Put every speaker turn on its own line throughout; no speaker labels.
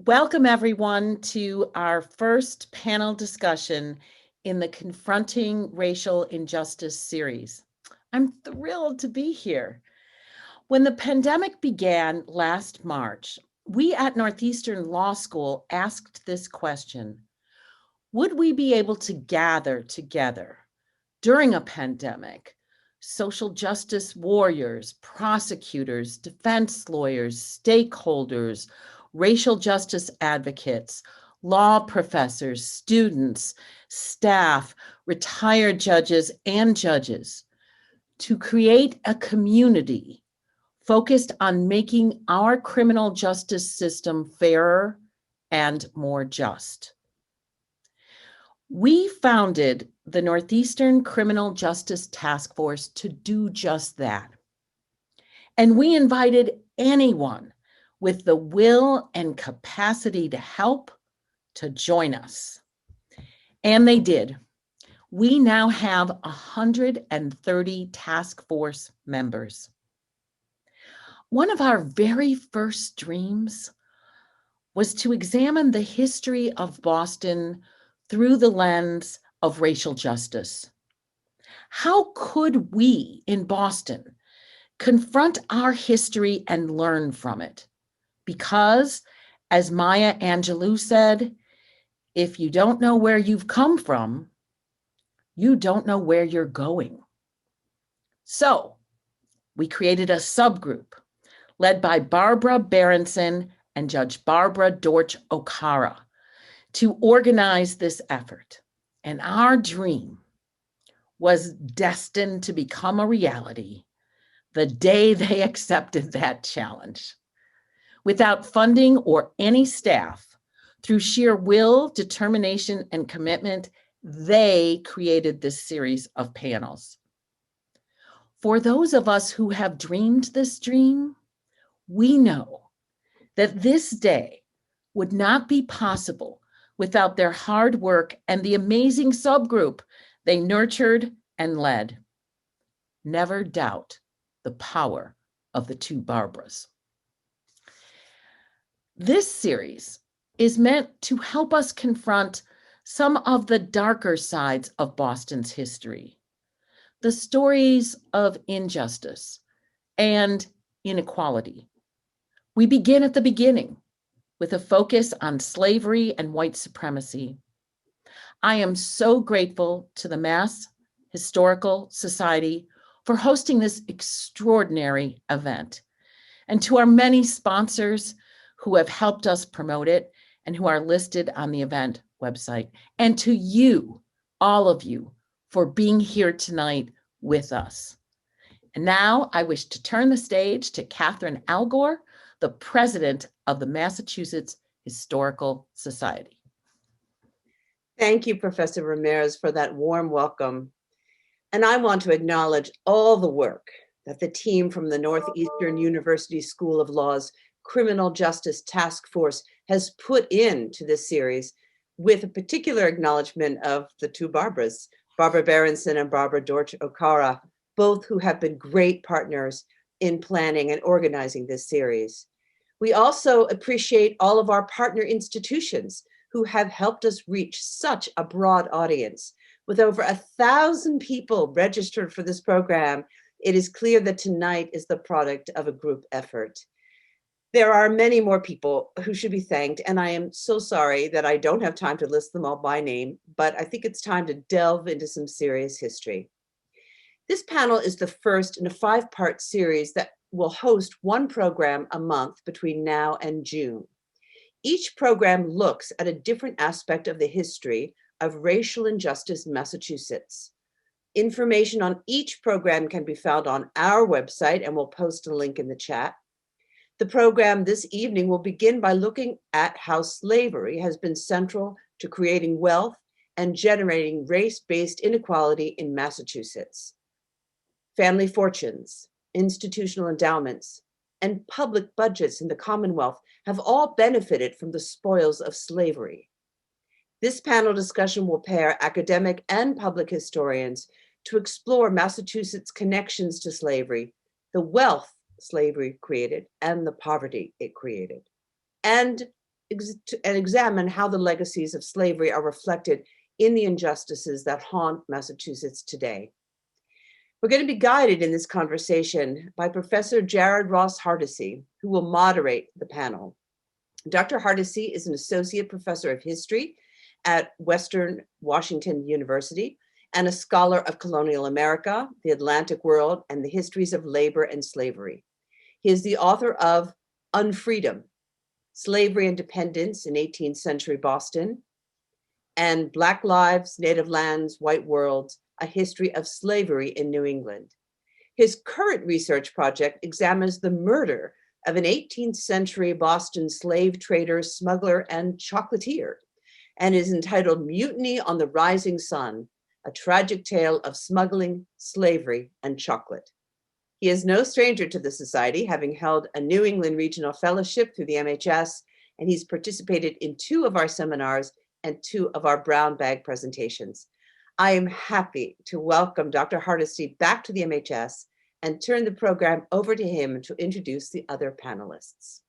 Welcome, everyone, to our first panel discussion in the Confronting Racial Injustice series. I'm thrilled to be here. When the pandemic began last March, we at Northeastern Law School asked this question: would we be able to gather together during a pandemic, social justice warriors, prosecutors, defense lawyers, stakeholders, racial justice advocates, law professors, students, staff, retired judges, and judges, to create a community focused on making our criminal justice system fairer and more just. We founded the Northeastern Criminal Justice Task Force to do just that. And we invited anyone with the will and capacity to help to join us. And they did. We now have 130 task force members. One of our very first dreams was to examine the history of Boston through the lens of racial justice. How could we in Boston confront our history and learn from it? Because, as Maya Angelou said, if you don't know where you've come from, you don't know where you're going. So we created a subgroup led by Barbara Berenson and Judge Barbara Dorch Okara to organize this effort. And our dream was destined to become a reality the day they accepted that challenge. Without funding or any staff, through sheer will, determination, and commitment, they created this series of panels. For those of us who have dreamed this dream, we know that this day would not be possible without their hard work and the amazing subgroup they nurtured and led. Never doubt the power of the two Barbaras. This series is meant to help us confront some of the darker sides of Boston's history, the stories of injustice and inequality. We begin at the beginning with a focus on slavery and white supremacy. I am so grateful to the Mass Historical Society for hosting this extraordinary event, and to our many sponsors who have helped us promote it and who are listed on the event website, and to you, all of you, for being here tonight with us. And now I wish to turn the stage to Catherine Algor, the president of the Massachusetts Historical Society.
Thank you, Professor Ramirez, for that warm welcome. And I want to acknowledge all the work that the team from the Northeastern University School of Law's Criminal Justice Task Force has put into this series, with a particular acknowledgement of the two Barbaras, Barbara Berenson and Barbara Dorch Okara, both who have been great partners in planning and organizing this series. We also appreciate all of our partner institutions who have helped us reach such a broad audience. With over 1,000 people registered for this program, it is clear that tonight is the product of a group effort. There are many more people who should be thanked, and I am so sorry that I don't have time to list them all by name, but I think it's time to delve into some serious history. This panel is the first in a 5-part series that will host one program a month between now and June. Each program looks at a different aspect of the history of racial injustice in Massachusetts. Information on each program can be found on our website, and we'll post a link in the chat. The program this evening will begin by looking at how slavery has been central to creating wealth and generating race-based inequality in Massachusetts. Family fortunes, institutional endowments, and public budgets in the Commonwealth have all benefited from the spoils of slavery. This panel discussion will pair academic and public historians to explore Massachusetts' connections to slavery, the wealth slavery created, and the poverty it created. And and examine how the legacies of slavery are reflected in the injustices that haunt Massachusetts today. We're going to be guided in this conversation by Professor Jared Ross Hardesty, who will moderate the panel. Dr. Hardesty is an associate professor of history at Western Washington University and a scholar of colonial America, the Atlantic world, and the histories of labor and slavery. He is the author of Unfreedom, Slavery and Dependence in 18th Century Boston, and Black Lives, Native Lands, White Worlds, A History of Slavery in New England. His current research project examines the murder of an 18th century Boston slave trader, smuggler, and chocolatier, and is entitled Mutiny on the Rising Sun, a tragic tale of smuggling, slavery, and chocolate. He is no stranger to the Society, having held a New England Regional Fellowship through the MHS, and he's participated in 2 of our seminars and 2 of our brown bag presentations. I am happy to welcome Dr. Hardesty back to the MHS and turn the program over to him to introduce the other panelists.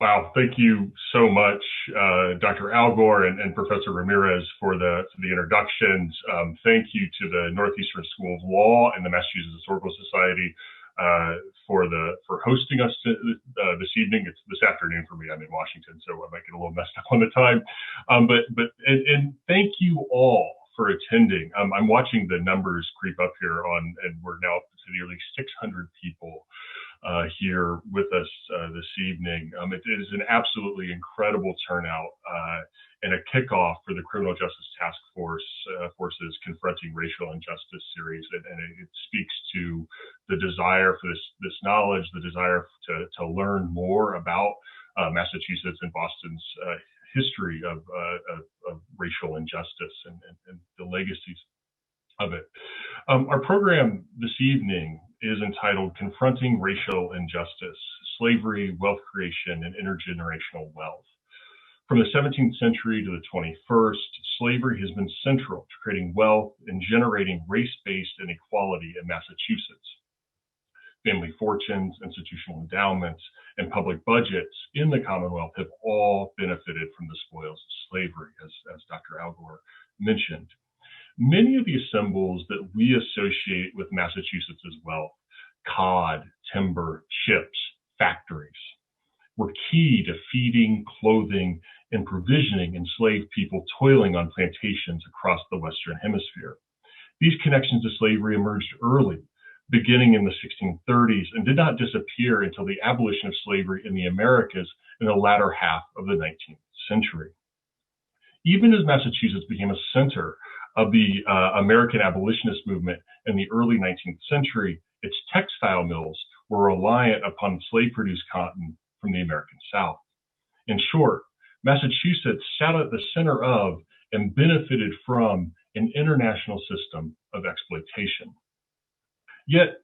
Wow, thank you so much, Dr. Algor and Professor Ramirez for the introductions. Thank you to the Northeastern School of Law and the Massachusetts Historical Society for hosting us this evening. It's this afternoon for me. I'm in Washington, so I might get a little messed up on the time. And thank you all for attending. I'm watching the numbers creep up here and we're now up to nearly 600 people here with us this evening. It is an absolutely incredible turnout and a kickoff for the Criminal Justice Task Force's Confronting Racial Injustice series, and it speaks to the desire for this knowledge, the desire to learn more about Massachusetts and Boston's history of racial injustice and the legacies of it. Our program this evening is entitled Confronting Racial Injustice, Slavery, Wealth Creation, and Intergenerational Wealth. From the 17th century to the 21st, slavery has been central to creating wealth and generating race-based inequality in Massachusetts. Family fortunes, institutional endowments, and public budgets in the Commonwealth have all benefited from the spoils of slavery, as Dr. Algor mentioned. Many of the symbols that we associate with Massachusetts' wealth, cod, timber, ships, factories, were key to feeding, clothing, and provisioning enslaved people toiling on plantations across the Western Hemisphere. These connections to slavery emerged early, beginning in the 1630s, and did not disappear until the abolition of slavery in the Americas in the latter half of the 19th century. Even as Massachusetts became a center of the American abolitionist movement in the early 19th century, its textile mills were reliant upon slave-produced cotton from the American South. In short, Massachusetts sat at the center of and benefited from an international system of exploitation. Yet,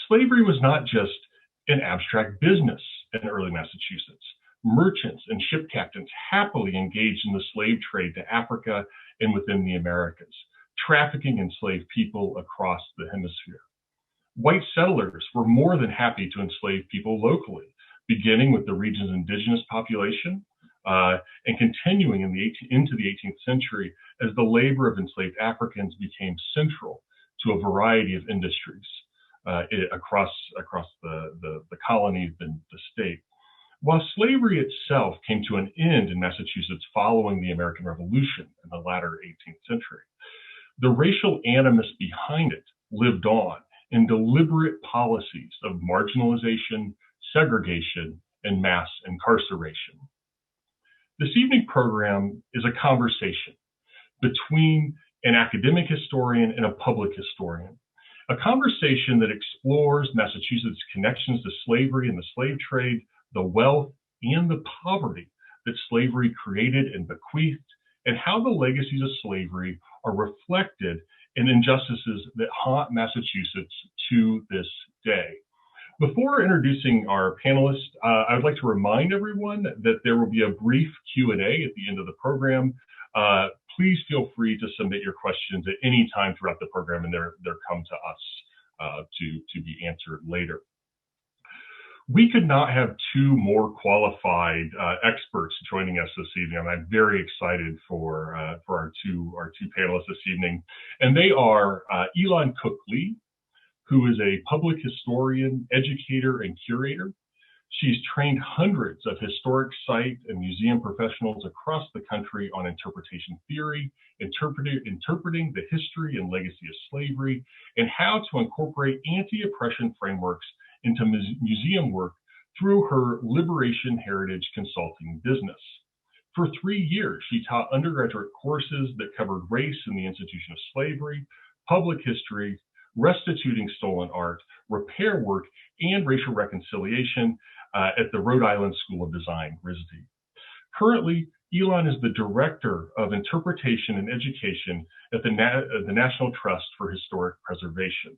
slavery was not just an abstract business in early Massachusetts. Merchants and ship captains happily engaged in the slave trade to Africa and within the Americas, trafficking enslaved people across the hemisphere. White settlers were more than happy to enslave people locally, beginning with the region's indigenous population and continuing into the 18th century as the labor of enslaved Africans became central to a variety of industries across the colonies and the state. While slavery itself came to an end in Massachusetts following the American Revolution in the latter 18th century, the racial animus behind it lived on in deliberate policies of marginalization, segregation, and mass incarceration. This evening program is a conversation between an academic historian and a public historian, a conversation that explores Massachusetts' connections to slavery and the slave trade, the wealth and the poverty that slavery created and bequeathed, and how the legacies of slavery are reflected in injustices that haunt Massachusetts to this day. Before introducing our panelists, I would like to remind everyone that there will be a brief Q&A at the end of the program. Please feel free to submit your questions at any time throughout the program, and they're come to us to be answered later. We could not have two more qualified experts joining us this evening. I'm very excited for our two panelists this evening, and they are Elon Cook-Lee, who is a public historian, educator, and curator. She's trained hundreds of historic site and museum professionals across the country on interpretation theory, interpreting the history and legacy of slavery, and how to incorporate anti-oppression frameworks into museum work through her liberation heritage consulting business. For 3 years, she taught undergraduate courses that covered race in the institution of slavery, public history, restituting stolen art, repair work, and racial reconciliation at the Rhode Island School of Design, RISD. Currently, Elon is the Director of Interpretation and Education at the National Trust for Historic Preservation.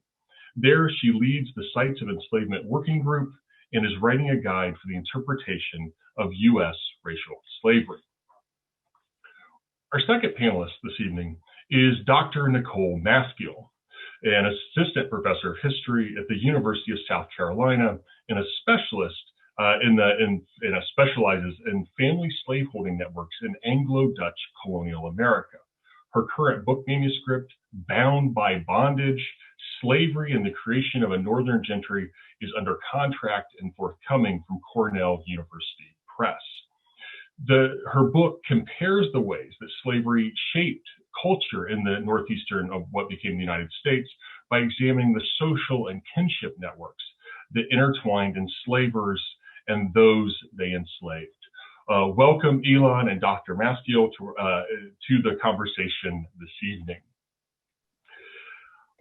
There, she leads the Sites of Enslavement Working Group and is writing a guide for the interpretation of U.S. racial slavery. Our second panelist this evening is Dr. Nicole Maskiell, an assistant professor of history at the University of South Carolina and a specialist specializes in family slaveholding networks in Anglo-Dutch colonial America. Her current book manuscript, Bound by Bondage, Slavery and the Creation of a Northern Gentry, is under contract and forthcoming from Cornell University Press. Her book compares the ways that slavery shaped culture in the northeastern of what became the United States by examining the social and kinship networks that intertwined enslavers and those they enslaved. Welcome, Elon and Dr. Maskiell, to the conversation this evening.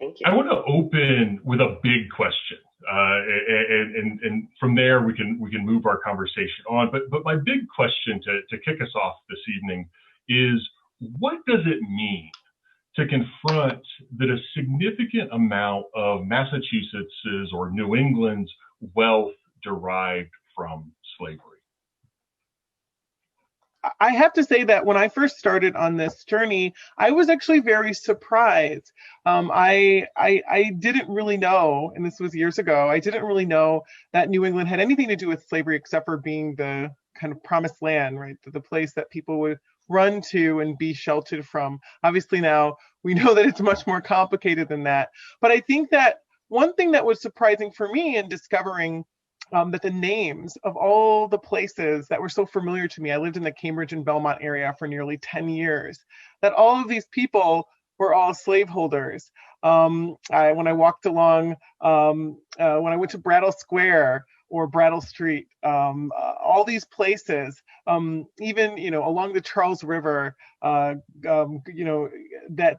Thank you.
I want to open with a big question, and from there we can move our conversation on. But my big question to kick us off this evening is, what does it mean to confront that a significant amount of Massachusetts's or New England's wealth derived from slavery?
I have to say that when I first started on this journey, I was actually very surprised. I didn't really know, and this was years ago, I didn't really know that New England had anything to do with slavery except for being the kind of promised land, right? The place that people would run to and be sheltered from. Obviously now we know that it's much more complicated than that. But I think that one thing that was surprising for me in discovering that the names of all the places that were so familiar to me, I lived in the Cambridge and Belmont area for nearly 10 years, that all of these people were all slaveholders. When I walked along, when I went to Brattle Square or Brattle Street, all these places, even, along the Charles River, that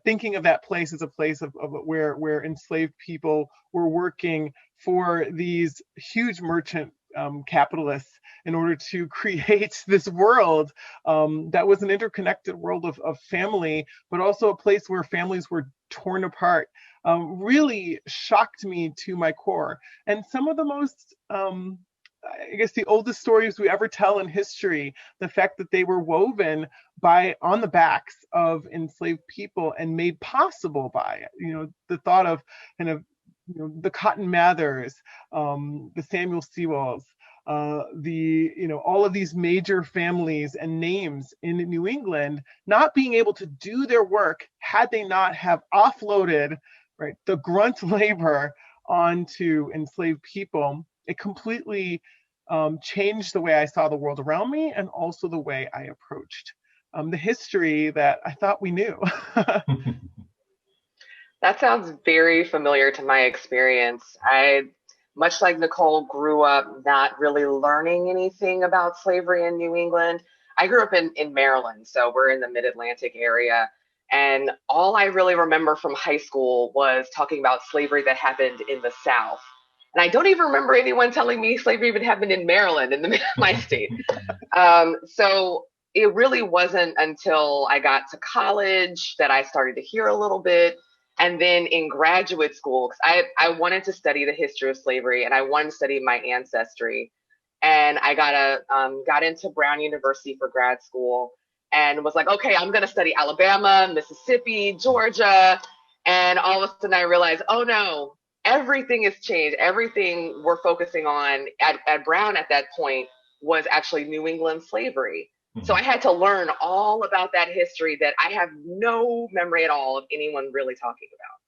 thinking of that place as a place of where enslaved people were working for these huge merchant capitalists in order to create this world that was an interconnected world of family, but also a place where families were torn apart, really shocked me to my core. And some of the most, I guess, the oldest stories we ever tell in history, the fact that they were woven on the backs of enslaved people and made possible by, the thought of kind of, the Cotton Mathers, the Samuel Sewalls, all of these major families and names in New England not being able to do their work had they not have offloaded, right, the grunt labor onto enslaved people. It completely changed the way I saw the world around me and also the way I approached the history that I thought we knew.
That sounds very familiar to my experience. I, much like Nicole, grew up not really learning anything about slavery in New England. I grew up in Maryland, so we're in the mid-Atlantic area. And all I really remember from high school was talking about slavery that happened in the South. And I don't even remember anyone telling me slavery even happened in Maryland, in my state. So it really wasn't until I got to college that I started to hear a little bit. And then in graduate school, because I wanted to study the history of slavery and I wanted to study my ancestry. And I got into Brown University for grad school and was like, okay, I'm going to study Alabama, Mississippi, Georgia. And all of a sudden I realized, oh no, everything has changed. Everything we're focusing on at Brown at that point was actually New England slavery. So I had to learn all about that history that I have no memory at all of anyone really talking about.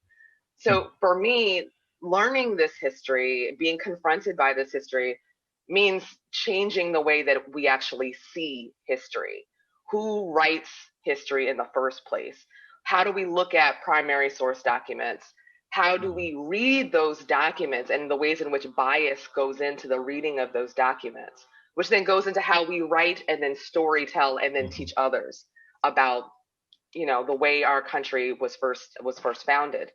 So for me, learning this history, being confronted by this history, means changing the way that we actually see history. Who writes history in the first place? How do we look at primary source documents? How do we read those documents and the ways in which bias goes into the reading of those documents, which then goes into how we write and then story tell and then teach others about, the way our country was first founded.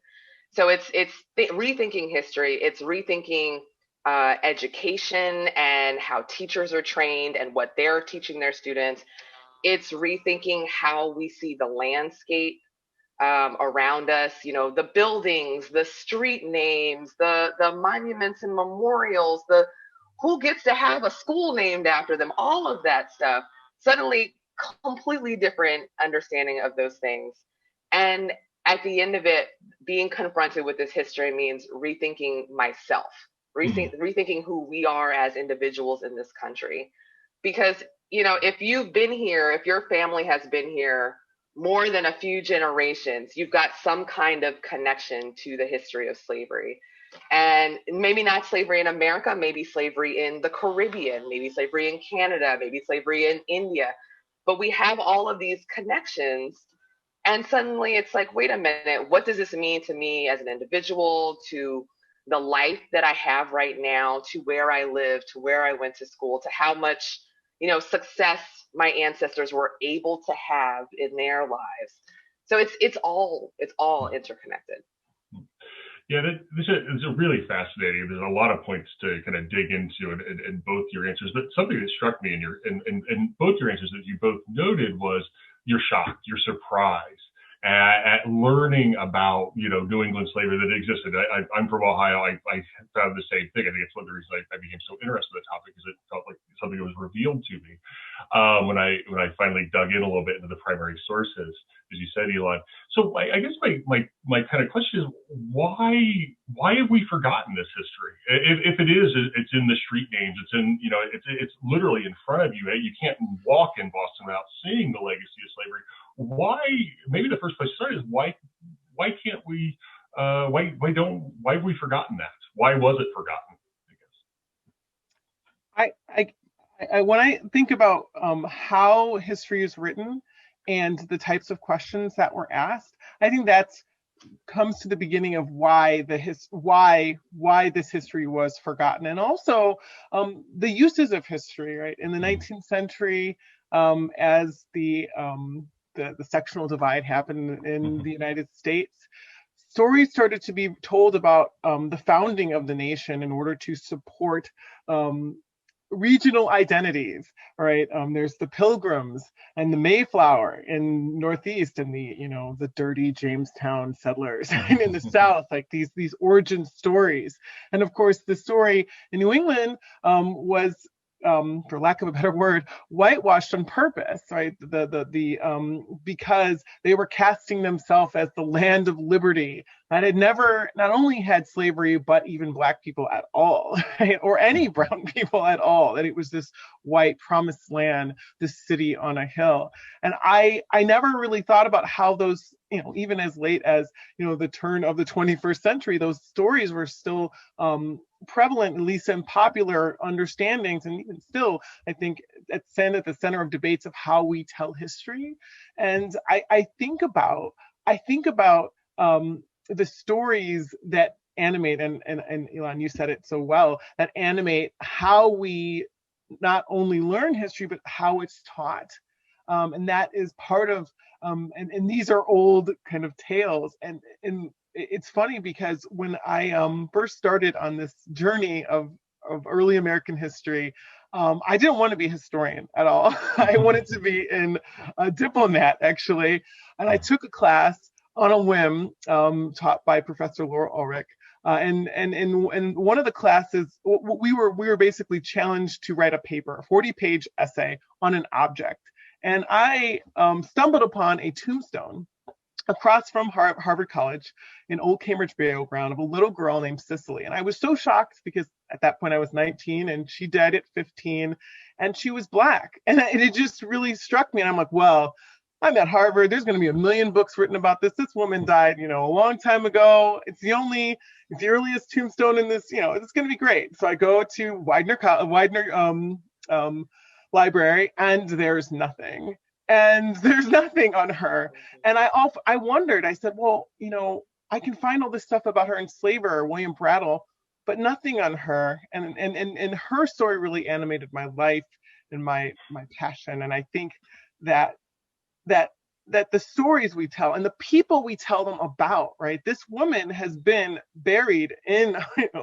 So it's rethinking history. It's rethinking education and how teachers are trained and what they're teaching their students. It's rethinking how we see the landscape around us, the buildings, the street names, the monuments and memorials, the who gets to have a school named after them, all of that stuff. Suddenly, completely different understanding of those things. And at the end of it, being confronted with this history means rethinking myself, rethinking who we are as individuals in this country. Because, if you've been here, if your family has been here more than a few generations, you've got some kind of connection to the history of slavery. And maybe not slavery in America, maybe slavery in the Caribbean, maybe slavery in Canada, maybe slavery in India. But we have all of these connections. And suddenly it's like, wait a minute, what does this mean to me as an individual, to the life that I have right now, to where I live, to where I went to school, to how much, success my ancestors were able to have in their lives. So it's all interconnected.
Yeah, this is really fascinating. There's a lot of points to kind of dig into in both your answers. But something that struck me in both your answers that you both noted was your shock, your surprise at learning about, New England slavery that existed. I'm from Ohio. I found the same thing. I think it's one of the reasons I became so interested in the topic, because it felt like something that was revealed to me when I finally dug in a little bit into the primary sources, as you said, Elon. So I guess my kind of question is, why have we forgotten this history? If it is, it's in the street names. It's in, it's literally in front of you. Right? You can't walk in Boston without seeing the legacy of slavery. Why? Maybe the first place to start is why can't we? Why have we forgotten that? Why was it forgotten?
I guess. When I think about how history is written and the types of questions that were asked, I think that's comes to the beginning of why this history was forgotten, and also the uses of history. Right, in the 19th century, as the sectional divide happened in the United States, stories started to be told about the founding of the nation in order to support regional identities, right? There's the Pilgrims and the Mayflower in Northeast, and the dirty Jamestown settlers in the South, like these origin stories. And of course, the story in New England was, for lack of a better word, whitewashed on purpose, right? Because they were casting themselves as the land of liberty that had never not only had slavery, but even Black people at all, right? Or any brown people at all. That it was this white promised land, this city on a hill. And I never really thought about how those, even as late as the turn of the 21st century, those stories were still prevalent, at least in popular understandings, and even still, I think, at the center of debates of how we tell history. And I think about the stories that animate, and Elon, you said it so well, that animate how we not only learn history, but how it's taught. And that is part of, and these are old kind of tales. And it's funny because when I first started on this journey of early American history, I didn't want to be a historian at all. I wanted to be a diplomat, actually. And I took a class on a whim, taught by Professor Laura Ulrich. And one of the classes, we were basically challenged to write a paper, a 40-page essay on an object. And I stumbled upon a tombstone across from Harvard College in Old Cambridge burial ground of a little girl named Cicely. And I was so shocked because at that point I was 19 and she died at 15 and she was Black. And it just really struck me. And I'm like, well, I'm at Harvard. There's going to be a million books written about this. This woman died, a long time ago. It's the earliest tombstone in this, it's going to be great. So I go to Widener Library and there's nothing. And there's nothing on her. And I wondered, I said, well, I can find all this stuff about her enslaver, William Brattle, but nothing on her. And her story really animated my life and my passion. And I think that the stories we tell and the people we tell them about, right? This woman has been buried in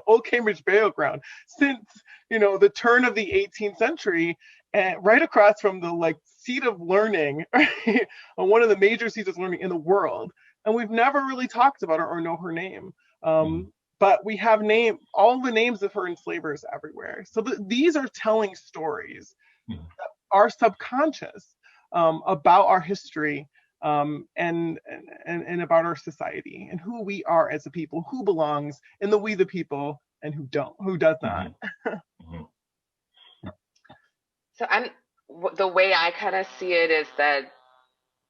Old Cambridge burial ground since, the turn of the 18th century, and right across from the seat of learning, right? One of the major seats of learning in the world. And we've never really talked about her or know her name. But we have all the names of her enslavers everywhere. So these are telling stories that are subconscious about our history and about our society and who we are as a people, who belongs in the we the people and who does not.
So the way I kind of see it is that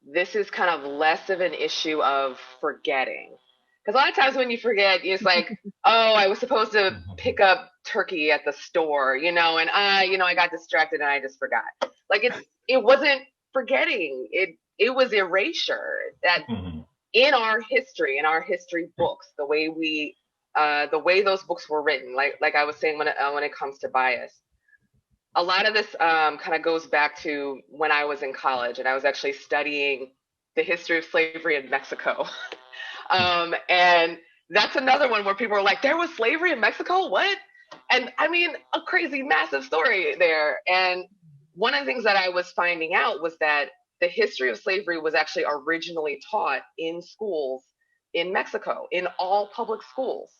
this is kind of less of an issue of forgetting. Because a lot of times when you forget, it's like, oh, I was supposed to pick up turkey at the store, and I got distracted and I just forgot. It wasn't forgetting. It was erasure. That in our history books, the way those books were written, like I was saying when it comes to bias. A lot of this kind of goes back to when I was in college and I was actually studying the history of slavery in Mexico. And that's another one where people are like, there was slavery in Mexico? What? And I mean, a crazy, massive story there. And one of the things that I was finding out was that the history of slavery was actually originally taught in schools in Mexico, in all public schools.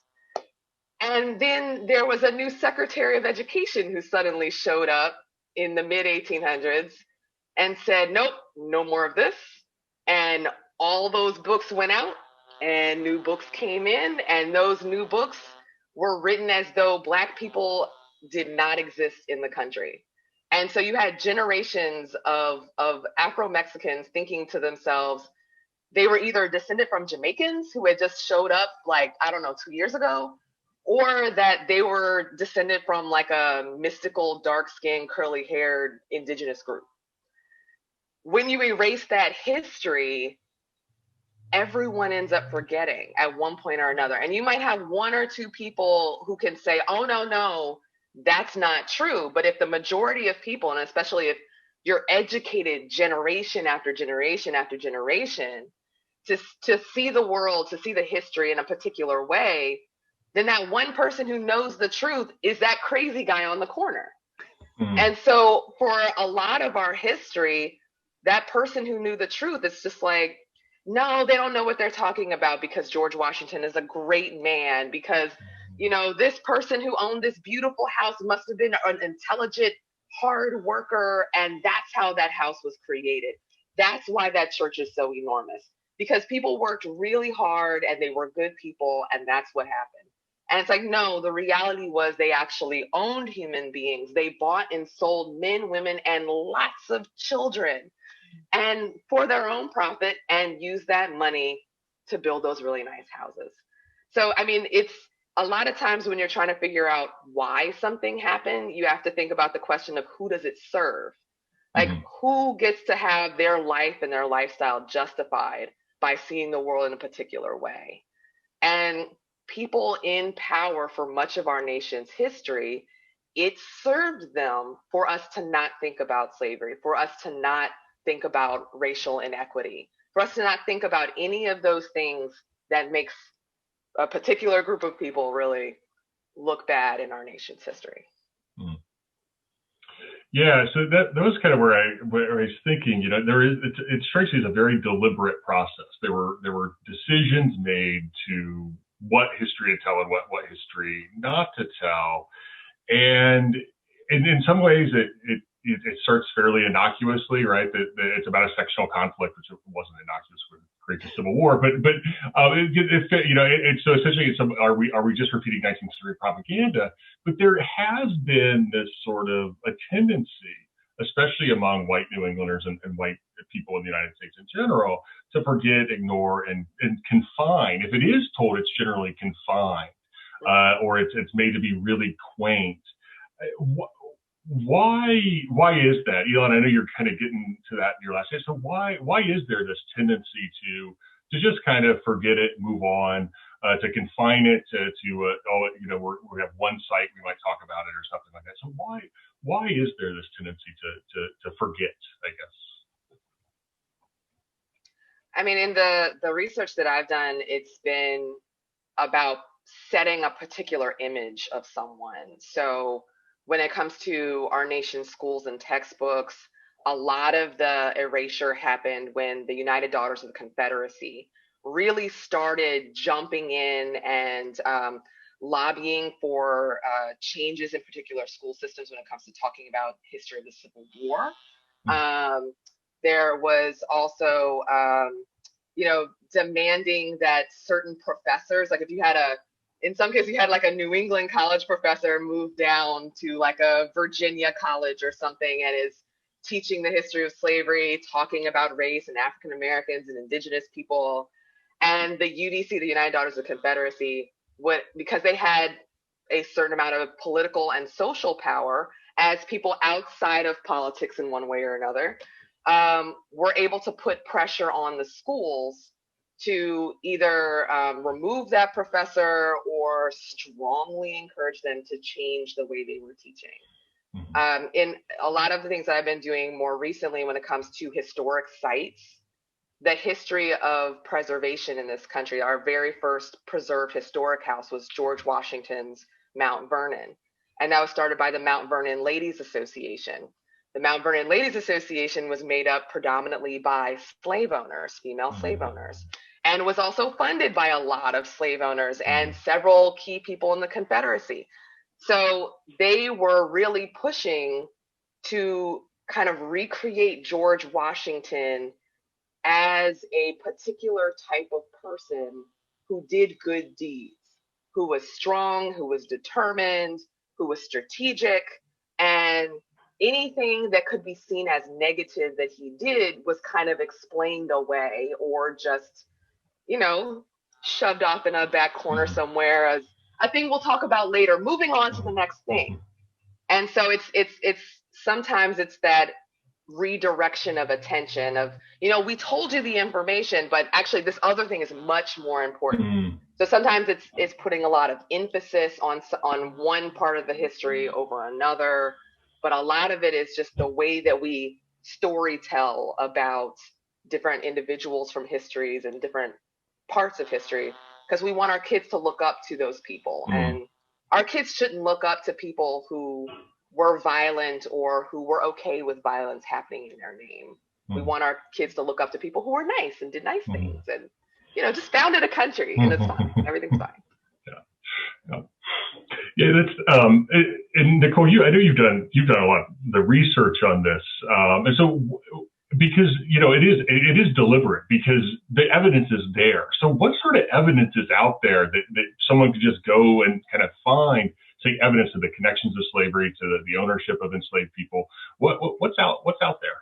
And then there was a new Secretary of Education who suddenly showed up in the mid 1800s and said, nope, no more of this. And all those books went out and new books came in, and those new books were written as though Black people did not exist in the country. And so you had generations of Afro-Mexicans thinking to themselves, they were either descended from Jamaicans who had just showed up 2 years ago, or that they were descended from a mystical, dark-skinned, curly-haired indigenous group. When you erase that history, everyone ends up forgetting at one point or another. And you might have one or two people who can say, oh, no, that's not true. But if the majority of people, and especially if you're educated generation after generation after generation to see the world, to see the history in a particular way, then that one person who knows the truth is that crazy guy on the corner. And so for a lot of our history, that person who knew the truth, it's just like, no, they don't know what they're talking about because George Washington is a great man, because, this person who owned this beautiful house must have been an intelligent, hard worker, and that's how that house was created. That's why that church is so enormous, because people worked really hard and they were good people, and that's what happened. And it's like, no, the reality was they actually owned human beings. They bought and sold men, women, and lots of children, and for their own profit, and used that money to build those really nice houses. So, I mean, it's a lot of times when you're trying to figure out why something happened, you have to think about the question of who does it serve? Who gets to have their life and their lifestyle justified by seeing the world in a particular way? And people in power for much of our nation's history, it served them for us to not think about slavery, for us to not think about racial inequity, for us to not think about any of those things that makes a particular group of people really look bad in our nation's history.
Yeah, so that was kind of where I was thinking. It strikes me as a very deliberate process. There were decisions made to what history to tell and what history not to tell, and in some ways it starts fairly innocuously, right? That it's about a sectional conflict, which wasn't innocuous with creates a civil war. But so essentially, are we just repeating 19th century propaganda? But there has been this sort of a tendency, especially among white New Englanders and white people in the United States in general, to forget, ignore, and confine. If it is told, it's generally confined, or it's made to be really quaint. Why is that, Elon? I know you're kind of getting to that in your last day. So why is there this tendency to just kind of forget it, move on, to confine it to we have one site, we might talk about it or something like that. So why is there this tendency to forget, I guess?
I mean, in the research that I've done, it's been about setting a particular image of someone. So when it comes to our nation's schools and textbooks, a lot of the erasure happened when the United Daughters of the Confederacy really started jumping in and lobbying for changes in particular school systems when it comes to talking about history of the Civil War. There was also, demanding that certain professors, like if you had in some cases, you had like a New England college professor move down to like a Virginia college or something and is teaching the history of slavery, talking about race and African Americans and indigenous people. And the UDC, the United Daughters of the Confederacy, because they had a certain amount of political and social power as people outside of politics in one way or another, were able to put pressure on the schools to either remove that professor or strongly encourage them to change the way they were teaching. In a lot of the things that I've been doing more recently when it comes to historic sites, the history of preservation in this country, our very first preserved historic house was George Washington's Mount Vernon. And that was started by the Mount Vernon Ladies Association. The Mount Vernon Ladies Association was made up predominantly by slave owners, female slave owners, and was also funded by a lot of slave owners and several key people in the Confederacy. So they were really pushing to kind of recreate George Washington as a particular type of person who did good deeds, who was strong, who was determined, who was strategic, and anything that could be seen as negative that he did was kind of explained away or just, shoved off in a back corner somewhere as a thing we'll talk about later, moving on to the next thing. And so it's sometimes it's that redirection of attention of, we told you the information, but actually this other thing is much more important. So sometimes it's putting a lot of emphasis on one part of the history over another, but a lot of it is just the way that we story tell about different individuals from histories and different parts of history, because we want our kids to look up to those people. And our kids shouldn't look up to people who were violent or who were okay with violence happening in their name. We want our kids to look up to people who were nice and did nice things and, just founded a country, and it's fine. Everything's fine.
Yeah, that's and Nicole, I know you've done a lot of the research on this, and so because it is deliberate because the evidence is there. So what sort of evidence is out there that someone could just go and kind of find, say, evidence of the connections of slavery to the ownership of enslaved people? What's out there?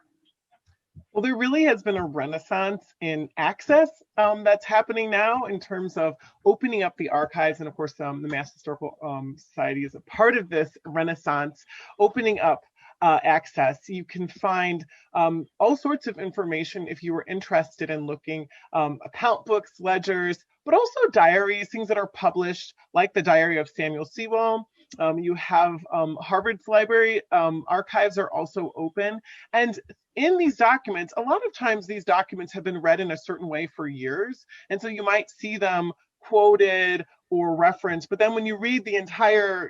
Well, there really has been a renaissance in access that's happening now in terms of opening up the archives. And of course, the Mass Historical Society is a part of this renaissance, opening up access. You can find all sorts of information if you were interested in looking, account books, ledgers, but also diaries, things that are published, like the Diary of Samuel Sewall. You have Harvard's library archives are also open. And in these documents, a lot of times these documents have been read in a certain way for years. And so you might see them quoted or referenced, but then when you read the entire,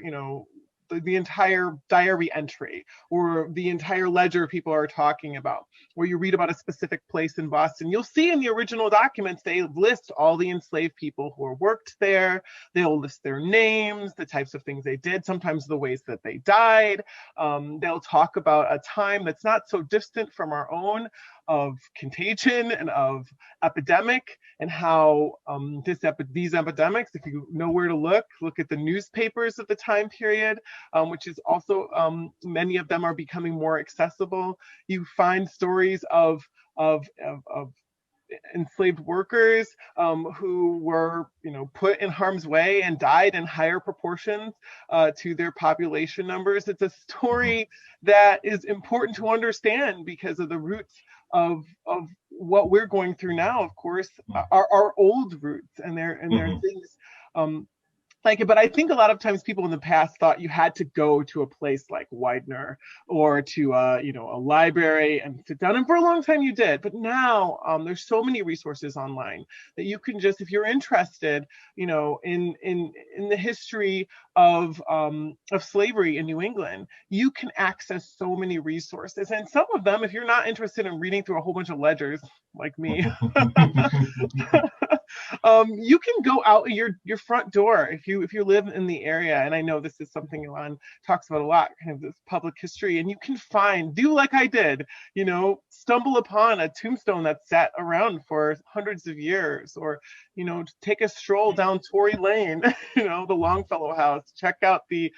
the entire diary entry or the entire ledger people are talking about, where you read about a specific place in Boston, you'll see in the original documents, they list all the enslaved people who worked there. They'll list their names, the types of things they did, sometimes the ways that they died. They'll talk about a time that's not so distant from our own, contagion and of epidemic, and how these epidemics, if you know where to look at the newspapers of the time period, which is also many of them are becoming more accessible. You find stories of enslaved workers who were, put in harm's way and died in higher proportions to their population numbers. It's a story that is important to understand because of the roots of what we're going through now. Of course, our old roots, and there are things like it. But I think a lot of times people in the past thought you had to go to a place like Widener or to a library and sit down, and for a long time you did. But now there's so many resources online that you can just, if you're interested, in the history of slavery in New England, you can access so many resources. And some of them, if you're not interested in reading through a whole bunch of ledgers like me, you can go out your front door if you live in the area. And I know this is something Elon talks about a lot, kind of this public history, and you can do like I did, stumble upon a tombstone that's sat around for hundreds of years, or take a stroll down Tory Lane, the Longfellow House, check out the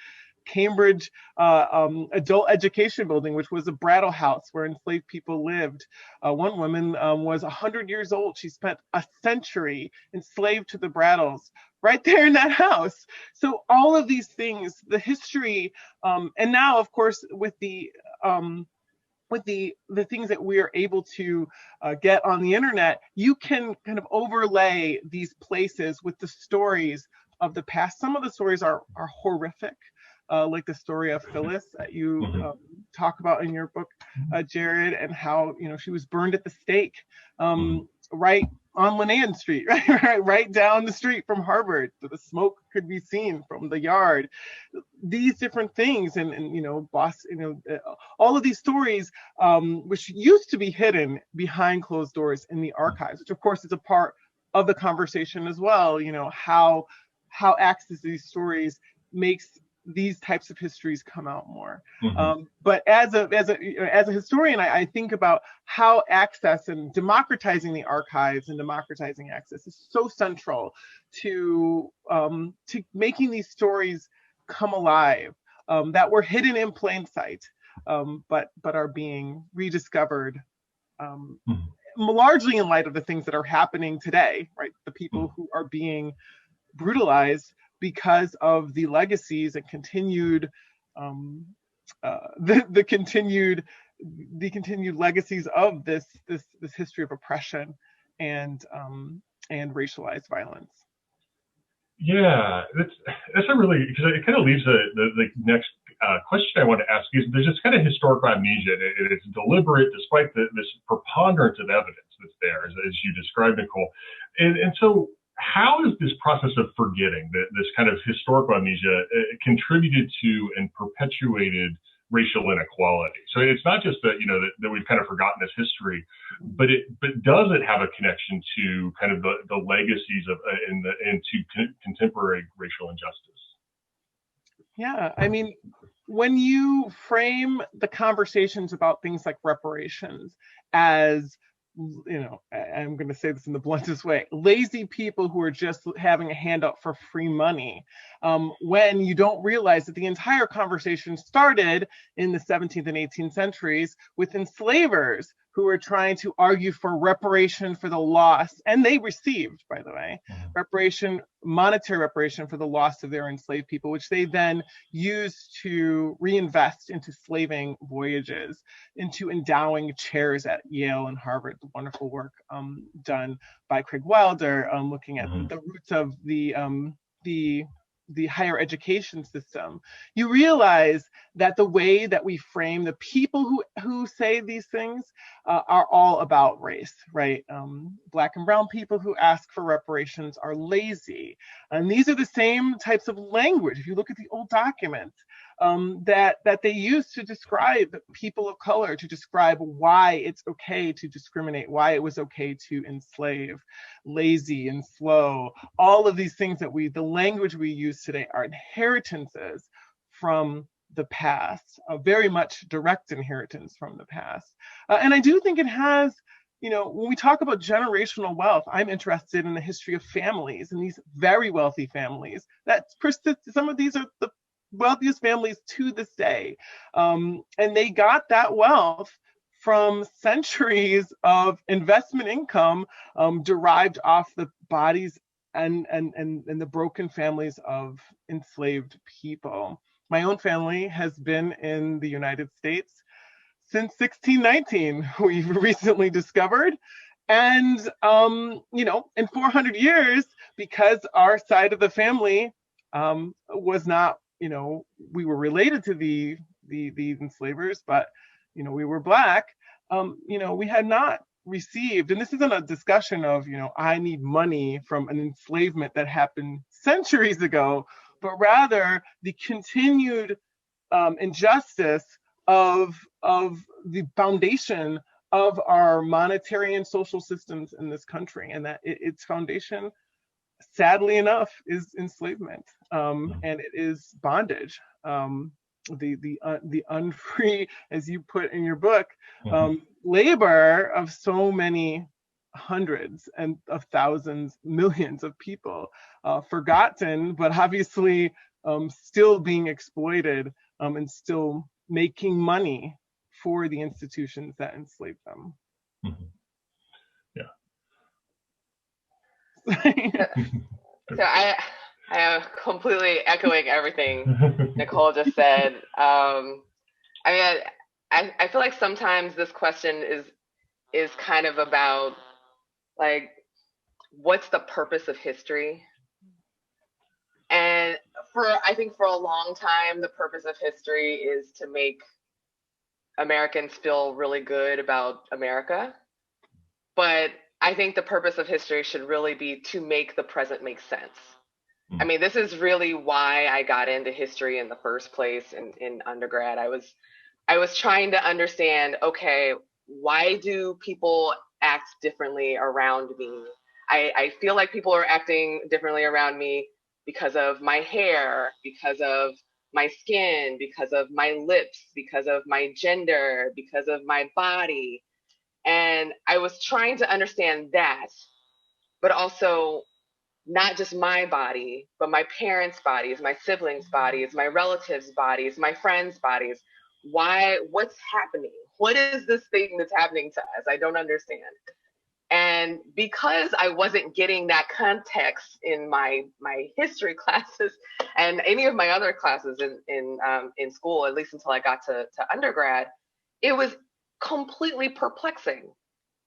Cambridge adult education building, which was a brattle house where enslaved people lived. One woman was 100 years old. She spent a century enslaved to the brattles right there in that house. So all of these things, the history, and now, of course, with the things that we are able to get on the internet, you can kind of overlay these places with the stories of the past. Some of the stories are horrific. Like the story of Phyllis that you talk about in your book, Jared, and how she was burned at the stake right on Linnaean Street, right down the street from Harvard, so the smoke could be seen from the yard. These different things, and all of these stories, which used to be hidden behind closed doors in the archives, which of course is a part of the conversation as well. How access to these stories makes these types of histories come out more. But as a historian, I think about how access and democratizing the archives and democratizing access is so central to making these stories come alive, that were hidden in plain sight, but are being rediscovered, largely in light of the things that are happening today, right? The people who are being brutalized because of the legacies and continued the continued legacies of this history of oppression and racialized violence.
Yeah, that's a really, because it kind of leaves the next question I want to ask is, there's this kind of historical amnesia, and it's deliberate despite this preponderance of evidence that's there, as you described, Nicole. And so how is this process of forgetting, this kind of historical amnesia, contributed to and perpetuated racial inequality? So it's not just that that we've kind of forgotten this history, but does it have a connection to kind of the legacies of and to contemporary racial injustice?
Yeah, I mean, when you frame the conversations about things like reparations as, I'm going to say this in the bluntest way, lazy people who are just having a handout for free money, when you don't realize that the entire conversation started in the 17th and 18th centuries with enslavers who were trying to argue for reparation for the loss, and they received, by the way, monetary reparation for the loss of their enslaved people, which they then used to reinvest into slaving voyages, into endowing chairs at Yale and Harvard. The wonderful work done by Craig Wilder, looking at the roots of the higher education system. You realize that the way that we frame the people who say these things are all about race, right? Black and brown people who ask for reparations are lazy. And these are the same types of language, if you look at the old documents, that they use to describe people of color, to describe why it's okay to discriminate, why it was okay to enslave. Lazy and slow, all of these things that the language we use today are inheritances from the past, very much direct inheritance from the past. And I do think it has, when we talk about generational wealth, I'm interested in the history of families and these very wealthy families that persist. Some of these are the wealthiest families to this day. And they got that wealth from centuries of investment income derived off the bodies and the broken families of enslaved people. My own family has been in the United States since 1619, we've recently discovered. And, in 400 years, because our side of the family was not, we were related to the enslavers, but, we were Black, we had not received, and this isn't a discussion of, I need money from an enslavement that happened centuries ago, but rather the continued injustice of the foundation of our monetary and social systems in this country, and that its foundation, sadly enough, is enslavement, and it is bondage. The unfree, as you put in your book, labor of so many hundreds and of thousands, millions of people, forgotten, but obviously still being exploited, and still making money for the institutions that enslaved them.
Yeah.
So I am completely echoing everything Nicole just said. I feel like sometimes this question is kind of about, like, what's the purpose of history? And I think for a long time, the purpose of history is to make Americans feel really good about America. But I think the purpose of history should really be to make the present make sense. I mean, this is really why I got into history in the first place in undergrad. I was trying to understand, okay, why do people act differently around me? I feel like people are acting differently around me because of my hair, because of my skin, because of my lips, because of my gender, because of my body. And I was trying to understand that, but also not just my body, but my parents' bodies, my siblings' bodies, my relatives' bodies, my friends' bodies. What's happening? What is this thing that's happening to us? I don't understand. And because I wasn't getting that context in my history classes and any of my other classes in school, at least until I got to undergrad, it was completely perplexing.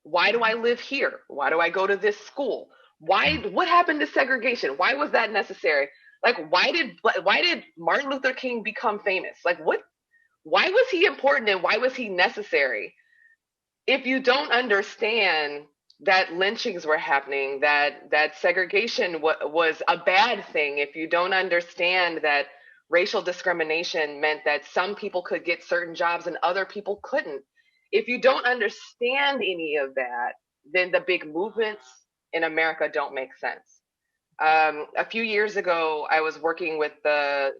Why do I live here? Why do I go to this school? What happened to segregation? Why was that necessary? Like, why did Martin Luther King become famous? Like, why was he important and why was he necessary? If you don't understand that lynchings were happening, that segregation was a bad thing, if you don't understand that racial discrimination meant that some people could get certain jobs and other people couldn't, if you don't understand any of that, then the big movements in America don't make sense. A few years ago, I was working with the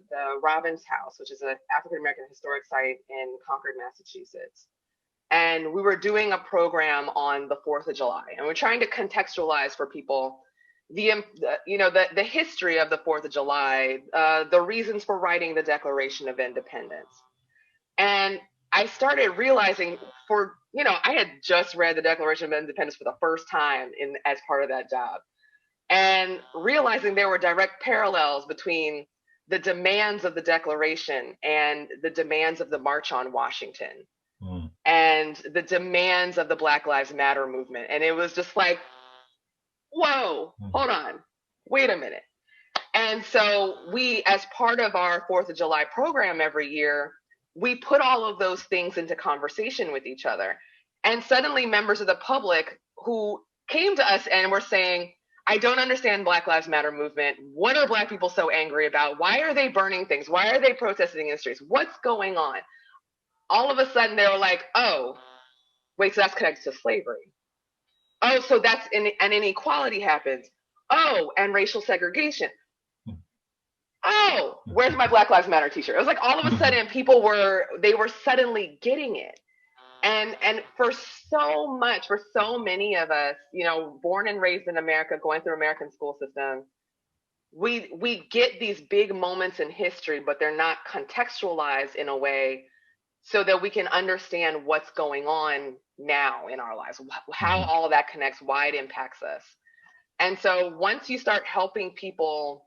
Robbins House, which is an African American historic site in Concord, Massachusetts. And we were doing a program on the 4th of July, and we're trying to contextualize for people the history of the 4th of July, the reasons for writing the Declaration of Independence. And I started realizing I had just read the Declaration of Independence for the first time as part of that job, and realizing there were direct parallels between the demands of the Declaration and the demands of the March on Washington. And the demands of the Black Lives Matter movement. And it was just like, whoa, hold on, wait a minute. And so we, as part of our 4th of July program every year, we put all of those things into conversation with each other. And suddenly members of the public who came to us and were saying, I don't understand Black Lives Matter movement. What are Black people so angry about? Why are they burning things? Why are they protesting in the streets? What's going on? All of a sudden they were like, oh, wait, so that's connected to slavery. Oh, so that's an inequality happens. Oh, and racial segregation. oh, where's my Black Lives Matter t-shirt? It was like all of a sudden people were suddenly getting it. And for so many of us, you know, born and raised in America, going through American school system, we get these big moments in history, but they're not contextualized in a way so that we can understand what's going on now in our lives, how all of that connects, why it impacts us. And so once you start helping people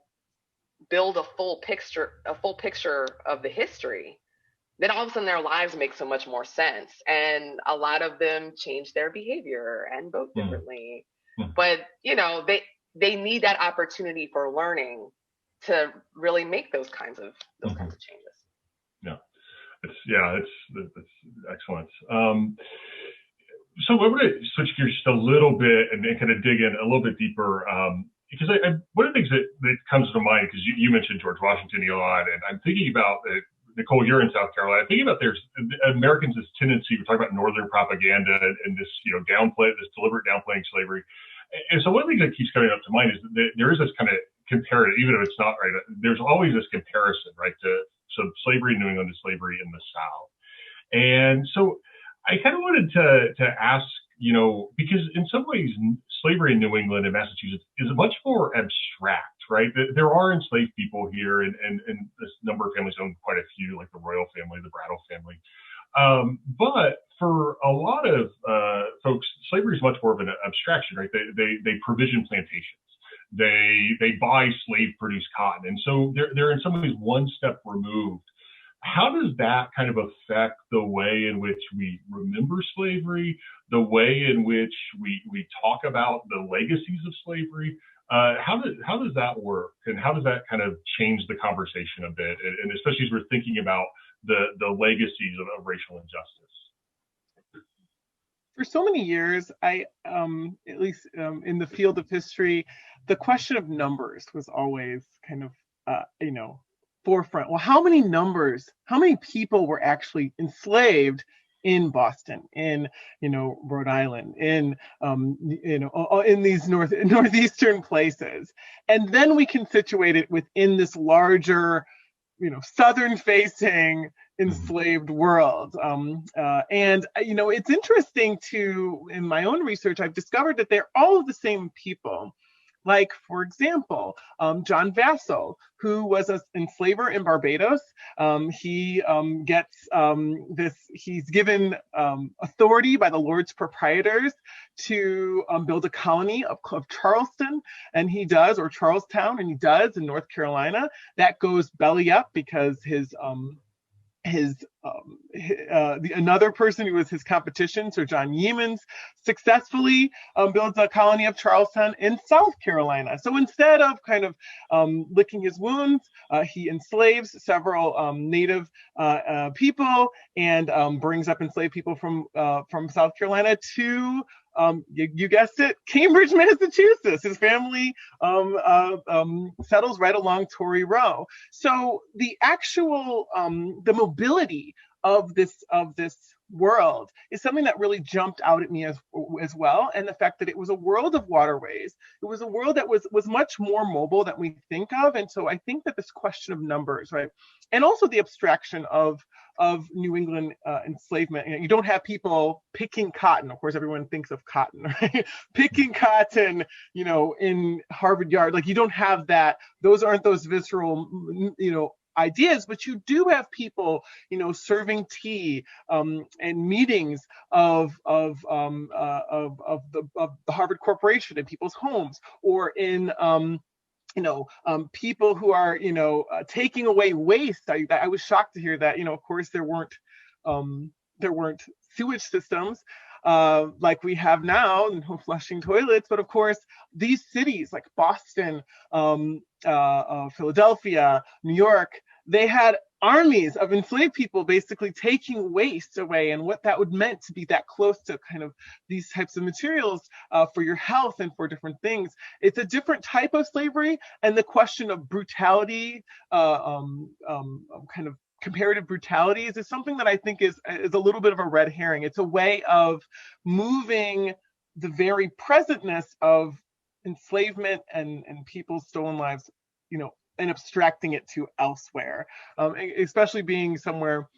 build a full picture of the history, then all of a sudden their lives make so much more sense. And a lot of them change their behavior and vote differently. But, you know, they need that opportunity for learning to really make those kinds of changes.
It's excellent. So we're going to switch gears just a little bit and kind of dig in a little bit deeper, because one of the things that comes to mind, because you mentioned George Washington, Elon, and I'm thinking about Nicole, you're in South Carolina. Thinking about there's Americans' this tendency, we're talking about Northern propaganda and this, you know, this deliberate downplaying slavery. And so one of the things that keeps coming up to mind is that there is this kind of comparative, even if it's not right, there's always this comparison, right, to slavery in New England to slavery in the South. And so I kind of wanted to ask, you know, because in some ways, slavery in New England and Massachusetts is much more abstract, right? There are enslaved people here, and this number of families own quite a few, like the Royal family, the Brattle family. But for a lot of folks, slavery is much more of an abstraction, right? They provision plantations. They buy slave-produced cotton. And so they're in some ways one step removed. How does that kind of affect the way in which we remember slavery, the way in which we talk about the legacies of slavery? How does that work? And how does that kind of change the conversation a bit? And especially as we're thinking about the legacies of racial injustice.
For so many years, at least in the field of history, the question of numbers was always kind of, forefront. Well, how many people were actually enslaved in Boston, in, Rhode Island, in these northeastern places? And then we can situate it within this larger, southern-facing enslaved world. It's interesting in my own research, I've discovered that they're all the same people. Like, for example, John Vassall, who was an enslaver in Barbados. He gets he's given authority by the Lords Proprietors to build a colony of Charleston, and he does, or Charlestown, and he does in North Carolina. That goes belly up because another person who was his competition, Sir John Yeamans, successfully builds a colony of Charlestown in South Carolina. So instead of kind of licking his wounds, he enslaves several native people and brings up enslaved people from South Carolina to you guessed it, Cambridge, Massachusetts. His family settles right along Tory Row. So the actual the mobility of this world is something that really jumped out at me as well, and the fact that it was a world of waterways. It was a world that was much more mobile than we think of, and so I think that this question of numbers, right, and also the abstraction of New England enslavement. You don't have people picking cotton. Of course, everyone thinks of cotton, right? Picking cotton, in Harvard Yard. Like, you don't have that. Those aren't those visceral, ideas, but you do have people, serving tea and meetings of the Harvard Corporation in people's homes, or in people who are, taking away waste. I was shocked to hear that, of course, there weren't sewage systems like we have now, flushing toilets. But of course, these cities like Boston, Philadelphia, New York, they had armies of enslaved people basically taking waste away, and what that would meant to be that close to kind of these types of materials for your health and for different things. It's a different type of slavery, and the question of brutality, kind of comparative brutalities, is something that I think is a little bit of a red herring. It's a way of moving the very presentness of enslavement and people's stolen lives, and abstracting it to elsewhere, especially being somewhere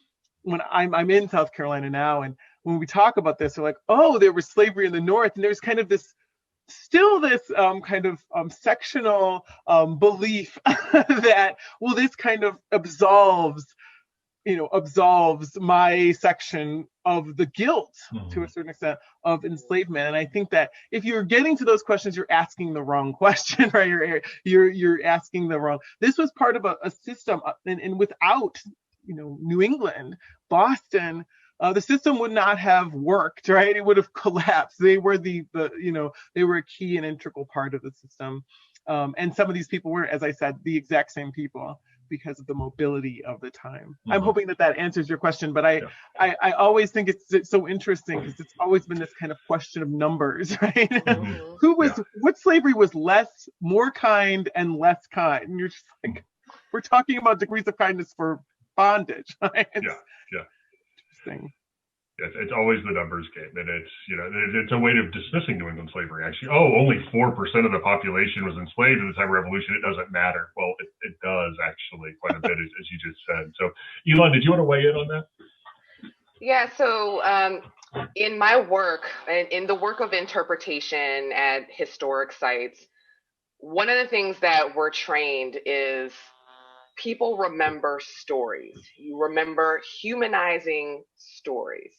when I'm in South Carolina now, and when we talk about this, they're like, oh, there was slavery in the North, and there's kind of this kind of sectional belief that, well, this kind of absolves my section of the guilt to a certain extent of enslavement. And I think that if you're getting to those questions, you're asking the wrong question, right? You're asking the wrong. This was part of a system, and without New England, Boston, the system would not have worked, right? It would have collapsed. They were they were a key and integral part of the system. And some of these people were, as I said, the exact same people because of the mobility of the time. I'm hoping that answers your question, but I always think it's so interesting because it's always been this kind of question of numbers, right? What slavery was more kind and less kind? And you're just like, we're talking about degrees of kindness for bondage, right? Interesting.
It's always the numbers game, and it's a way of dismissing New England slavery. Actually, only 4% of the population was enslaved at the time of Revolution. It doesn't matter. Well, it does actually quite a bit, as you just said. So, Elon, did you want to weigh in on that?
Yeah. So, in my work, in the work of interpretation at historic sites, one of the things that we're trained is people remember stories. You remember humanizing stories.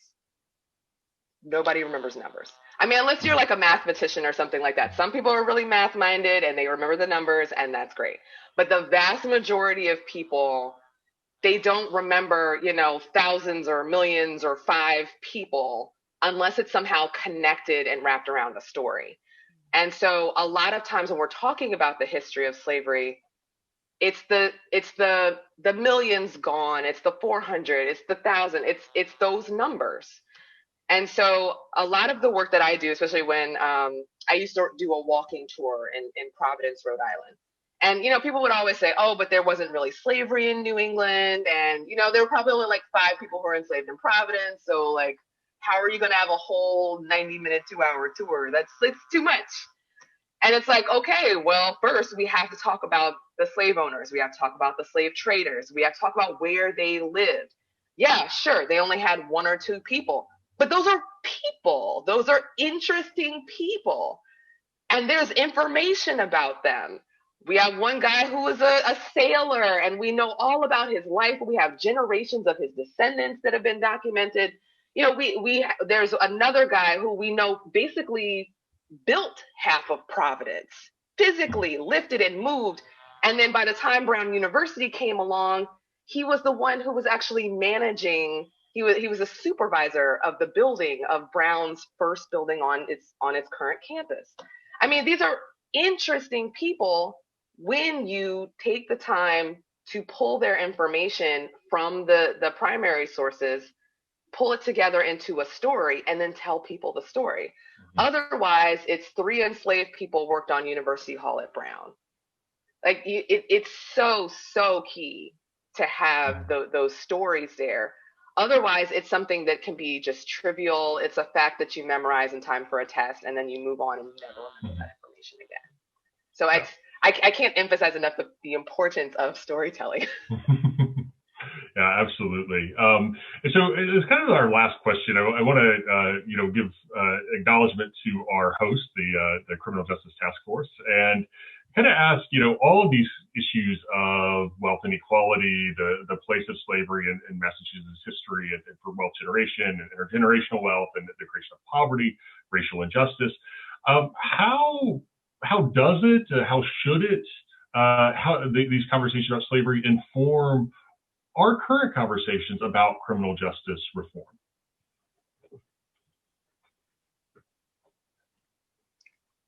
Nobody remembers numbers. I mean, unless you're like a mathematician or something like that. Some people are really math minded and they remember the numbers, and that's great. But the vast majority of people, they don't remember, thousands or millions or 5 people unless it's somehow connected and wrapped around a story. And so a lot of times when we're talking about the history of slavery, it's the millions gone, it's the 400, it's the 1,000, it's those numbers. And so a lot of the work that I do, especially when I used to do a walking tour in Providence, Rhode Island. And, people would always say, oh, but there wasn't really slavery in New England. And, there were probably only like 5 people who were enslaved in Providence. So like, how are you going to have a whole 90-minute, 2-hour tour? It's too much. And it's like, okay, well, first we have to talk about the slave owners. We have to talk about the slave traders. We have to talk about where they lived. Yeah, sure. They only had 1 or 2 people. But those are people. Those are interesting people. And there's information about them. We have one guy who was a sailor, and we know all about his life. We have generations of his descendants that have been documented. There's another guy who we know basically built half of Providence, physically lifted and moved. And then by the time Brown University came along, he was the one who was actually managing. He was a supervisor of the building of Brown's first building on its current campus. I mean, these are interesting people when you take the time to pull their information from the primary sources, pull it together into a story, and then tell people the story. Otherwise, it's 3 enslaved people worked on University Hall at Brown. Like it's so key to have those stories there. Otherwise, it's something that can be just trivial. It's a fact that you memorize in time for a test, and then you move on and you never remember that information again. So I can't emphasize enough the importance of storytelling.
Yeah, absolutely. And so it's kind of our last question. I want to, give acknowledgement to our host, the Criminal Justice Task Force, and kind of ask, all of these issues of wealth inequality, the place of slavery in Massachusetts history and for wealth generation and intergenerational wealth and the creation of poverty, racial injustice. How does it, how should it, these conversations about slavery inform our current conversations about criminal justice reform?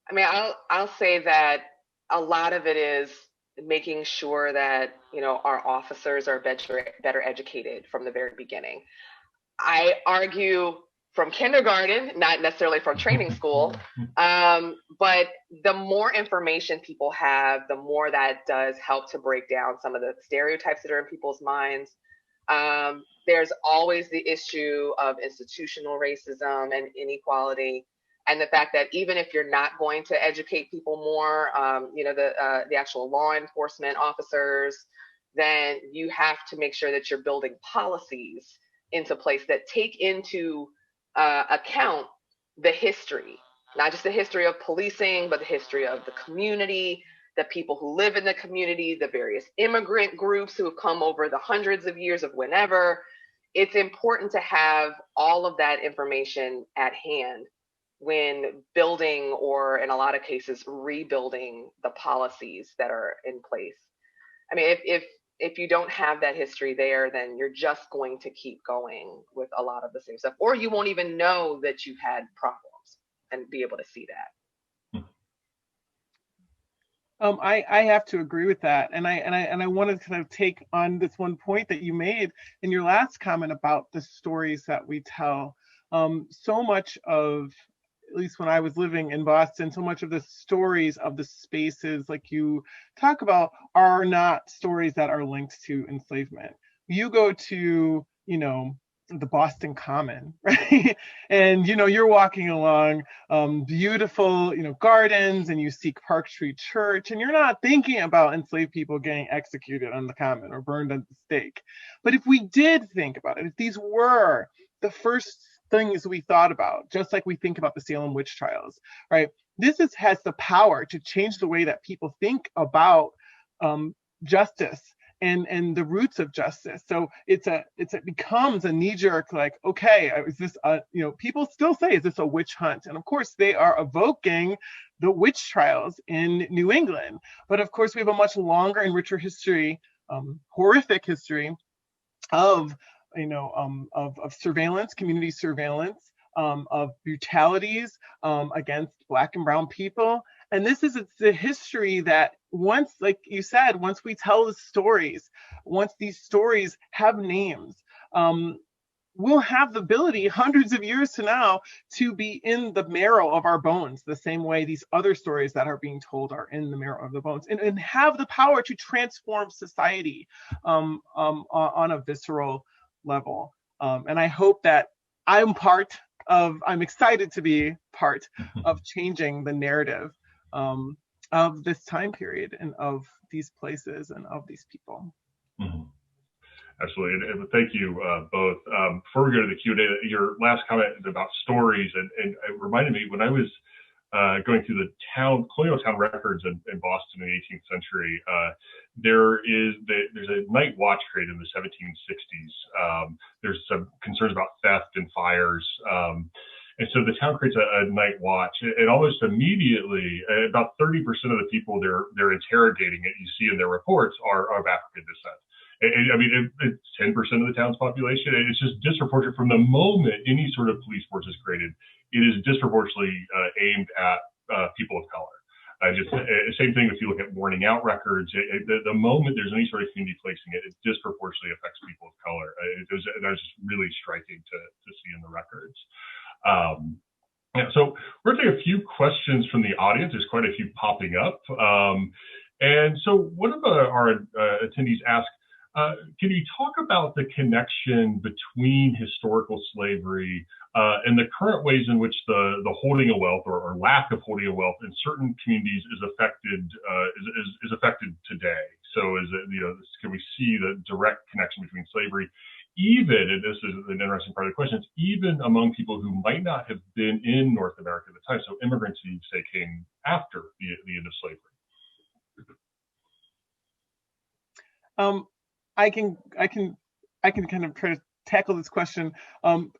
I mean, I'll say that a lot of it is making sure that, our officers are better educated from the very beginning. I argue from kindergarten, not necessarily from training school, but the more information people have, the more that does help to break down some of the stereotypes that are in people's minds. There's always the issue of institutional racism and inequality. And the fact that even if you're not going to educate people more, the actual law enforcement officers, then you have to make sure that you're building policies into place that take into account the history, not just the history of policing, but the history of the community, the people who live in the community, the various immigrant groups who have come over the hundreds of years of whenever. It's important to have all of that information at hand when building, or in a lot of cases, rebuilding the policies that are in place. I mean, if you don't have that history there, then you're just going to keep going with a lot of the same stuff, or you won't even know that you've had problems and be able to see that.
I have to agree with that, and I wanted to kind of take on this one point that you made in your last comment about the stories that we tell. So much of, at least when I was living in Boston, so much of the stories of the spaces like you talk about are not stories that are linked to enslavement. You go to, the Boston Common, right? And, you're walking along beautiful, gardens, and you see Park Street Church, and you're not thinking about enslaved people getting executed on the Common or burned at the stake. But if we did think about it, if these were the first things we thought about, just like we think about the Salem witch trials, right? This has the power to change the way that people think about justice and the roots of justice. So it becomes a knee-jerk, like, okay, is this people still say, is this a witch hunt? And of course they are evoking the witch trials in New England, but of course we have a much longer and richer history, horrific history of surveillance, community surveillance, of brutalities against Black and Brown people. And it's the history that once, like you said, once we tell the stories, once these stories have names, we'll have the ability hundreds of years to now to be in the marrow of our bones, the same way these other stories that are being told are in the marrow of the bones, and have the power to transform society on a visceral level. And I hope that I'm excited to be part of changing the narrative of this time period and of these places and of these people.
Mm-hmm. Absolutely. And thank you both. Before we go to the Q&A, your last comment about stories, and it reminded me when I was going through the colonial town records in Boston in the 18th century, there's a night watch created in the 1760s. There's some concerns about theft and fires. And so the town creates a night watch, and almost immediately, about 30% of the people they're interrogating, it you see in their reports, are of African descent. I mean, it's 10% of the town's population. It's just disproportionate from the moment any sort of police force is created. It is disproportionately aimed at people of color. Same thing if you look at warning out records. The moment there's any sort of community policing, it disproportionately affects people of color. That was just really striking to see in the records. So we're going to take a few questions from the audience. There's quite a few popping up. And so one of our attendees asked, can you talk about the connection between historical slavery and the current ways in which the holding of wealth or lack of holding of wealth in certain communities is affected today? So can we see the direct connection between slavery, even, and this is an interesting part of the question, even among people who might not have been in North America at the time, so immigrants who say came after the end of slavery?
I can kind of try to tackle this question.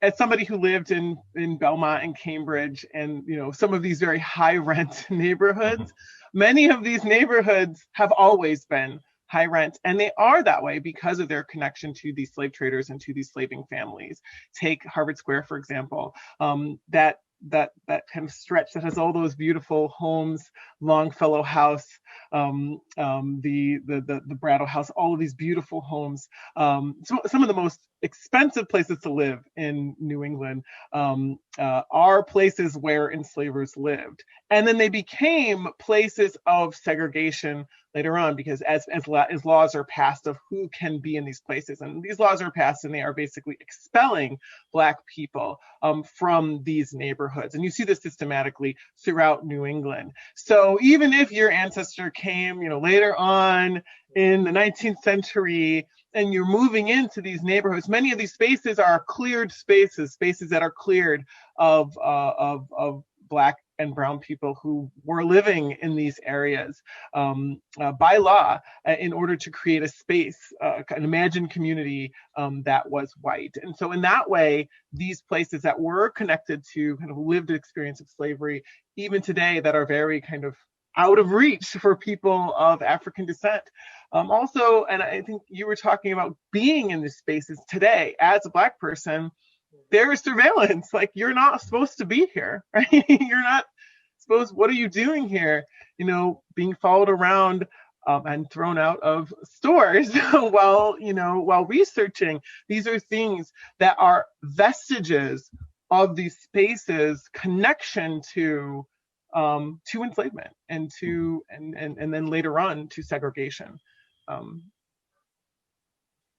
As somebody who lived in Belmont and Cambridge and some of these very high rent neighborhoods, many of these neighborhoods have always been high rent, and they are that way because of their connection to these slave traders and to these slaving families. Take Harvard Square, for example. That kind of stretch that has all those beautiful homes, Longfellow House, the Brattle House, all of these beautiful homes. Some of the most expensive places to live in New England are places where enslavers lived. And then they became places of segregation later on, because as laws are passed of who can be in these places, and these laws are passed and they are basically expelling Black people from these neighborhoods. And you see this systematically throughout New England. So even if your ancestor came, later on in the 19th century, and you're moving into these neighborhoods, many of these spaces are cleared spaces that are cleared of Black and brown people who were living in these areas by law in order to create a space, an imagined community that was white. And so in that way, these places that were connected to kind of lived experience of slavery, even today, that are very kind of out of reach for people of African descent. Also, and I think you were talking about being in these spaces today as a Black person, there is surveillance. Like, you're not supposed to be here, right? You're not supposed, what are you doing here? Being followed around and thrown out of stores while researching. These are things that are vestiges of these spaces' connection to enslavement and then later on to segregation.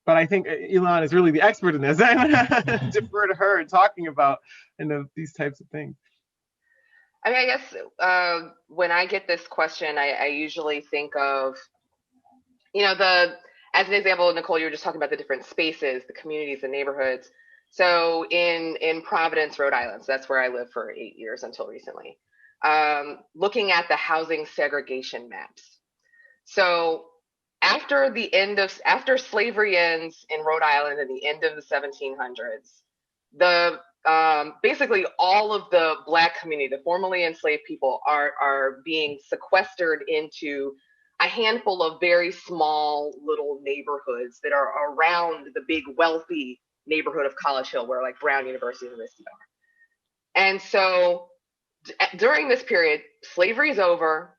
But I think Elon is really the expert in this. I'm gonna defer to her talking about these types of things.
I mean, I guess when I get this question, I usually think of, as an example, Nicole, you were just talking about the different spaces, the communities, the neighborhoods. So in Providence, Rhode Island, so that's where I lived for 8 years until recently, looking at the housing segregation maps. So after slavery ends in Rhode Island at the end of the 1700s, basically all of the Black community, the formerly enslaved people, are being sequestered into a handful of very small little neighborhoods that are around the big wealthy neighborhood of College Hill, where like Brown University and University are. And so during this period, slavery is over,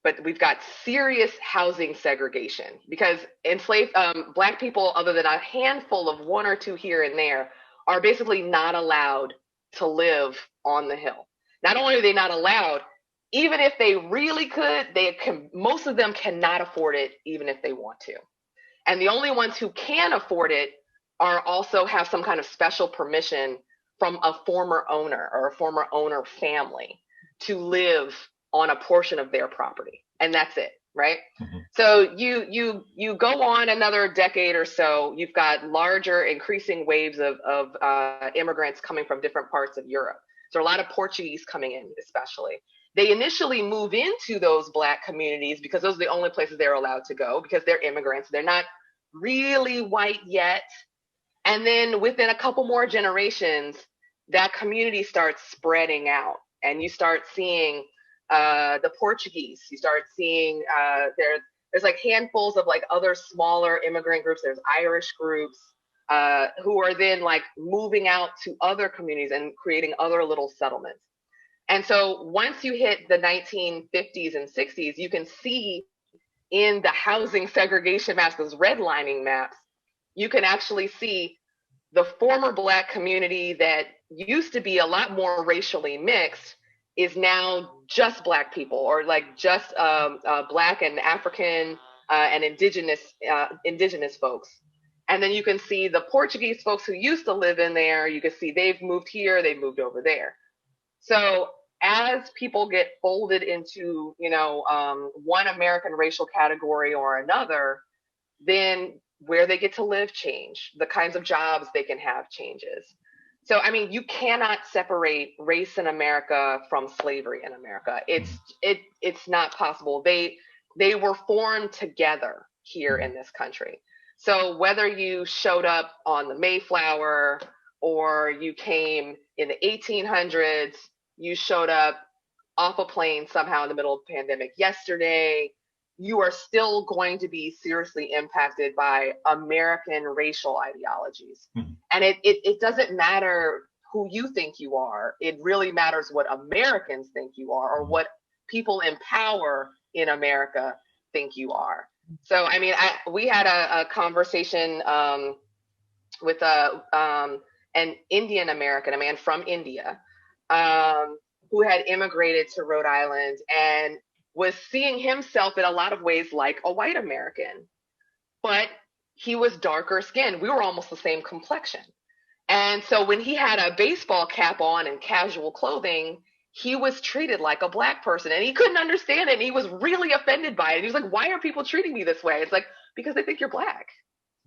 but we've got serious housing segregation because enslaved Black people, other than a handful of one or two here and there, are basically not allowed to live on the Hill. Not only are they not allowed, even if they really could, most of them cannot afford it, even if they want to. And the only ones who can afford it also have some kind of special permission from a former owner or a former owner family to live on a portion of their property, and that's it, right? Mm-hmm. So you go on another decade or so, you've got larger, increasing waves of immigrants coming from different parts of Europe. So a lot of Portuguese coming in, especially. They initially move into those Black communities because those are the only places they're allowed to go because they're immigrants. They're not really white yet. And then within a couple more generations, that community starts spreading out, and you start seeing the Portuguese. You start seeing there's like handfuls of like other smaller immigrant groups. There's Irish groups who are then like moving out to other communities and creating other little settlements. And so once you hit the 1950s and 60s, you can see in the housing segregation maps, those redlining maps, you can actually see the former Black community that used to be a lot more racially mixed is now just Black people, or like just Black and African and indigenous folks. And then you can see the Portuguese folks who used to live in there. You can see they've moved here, they've moved over there. So as people get folded into, one American racial category or another, then where they get to live change, the kinds of jobs they can have changes. So, I mean, you cannot separate race in America from slavery in America. It's not possible. They were formed together here in this country. So whether you showed up on the Mayflower or you came in the 1800s, you showed up off a plane somehow in the middle of the pandemic yesterday, you are still going to be seriously impacted by American racial ideologies. Mm-hmm. And it doesn't matter who you think you are. It really matters what Americans think you are, or what people in power in America think you are. So, I mean, we had a conversation with an Indian American, a man from India, who had immigrated to Rhode Island. And was seeing himself in a lot of ways like a white American, but he was darker skinned. We were almost the same complexion. And so when he had a baseball cap on and casual clothing, he was treated like a Black person, and he couldn't understand it. And he was really offended by it. He was like, why are people treating me this way? It's like, because they think you're Black.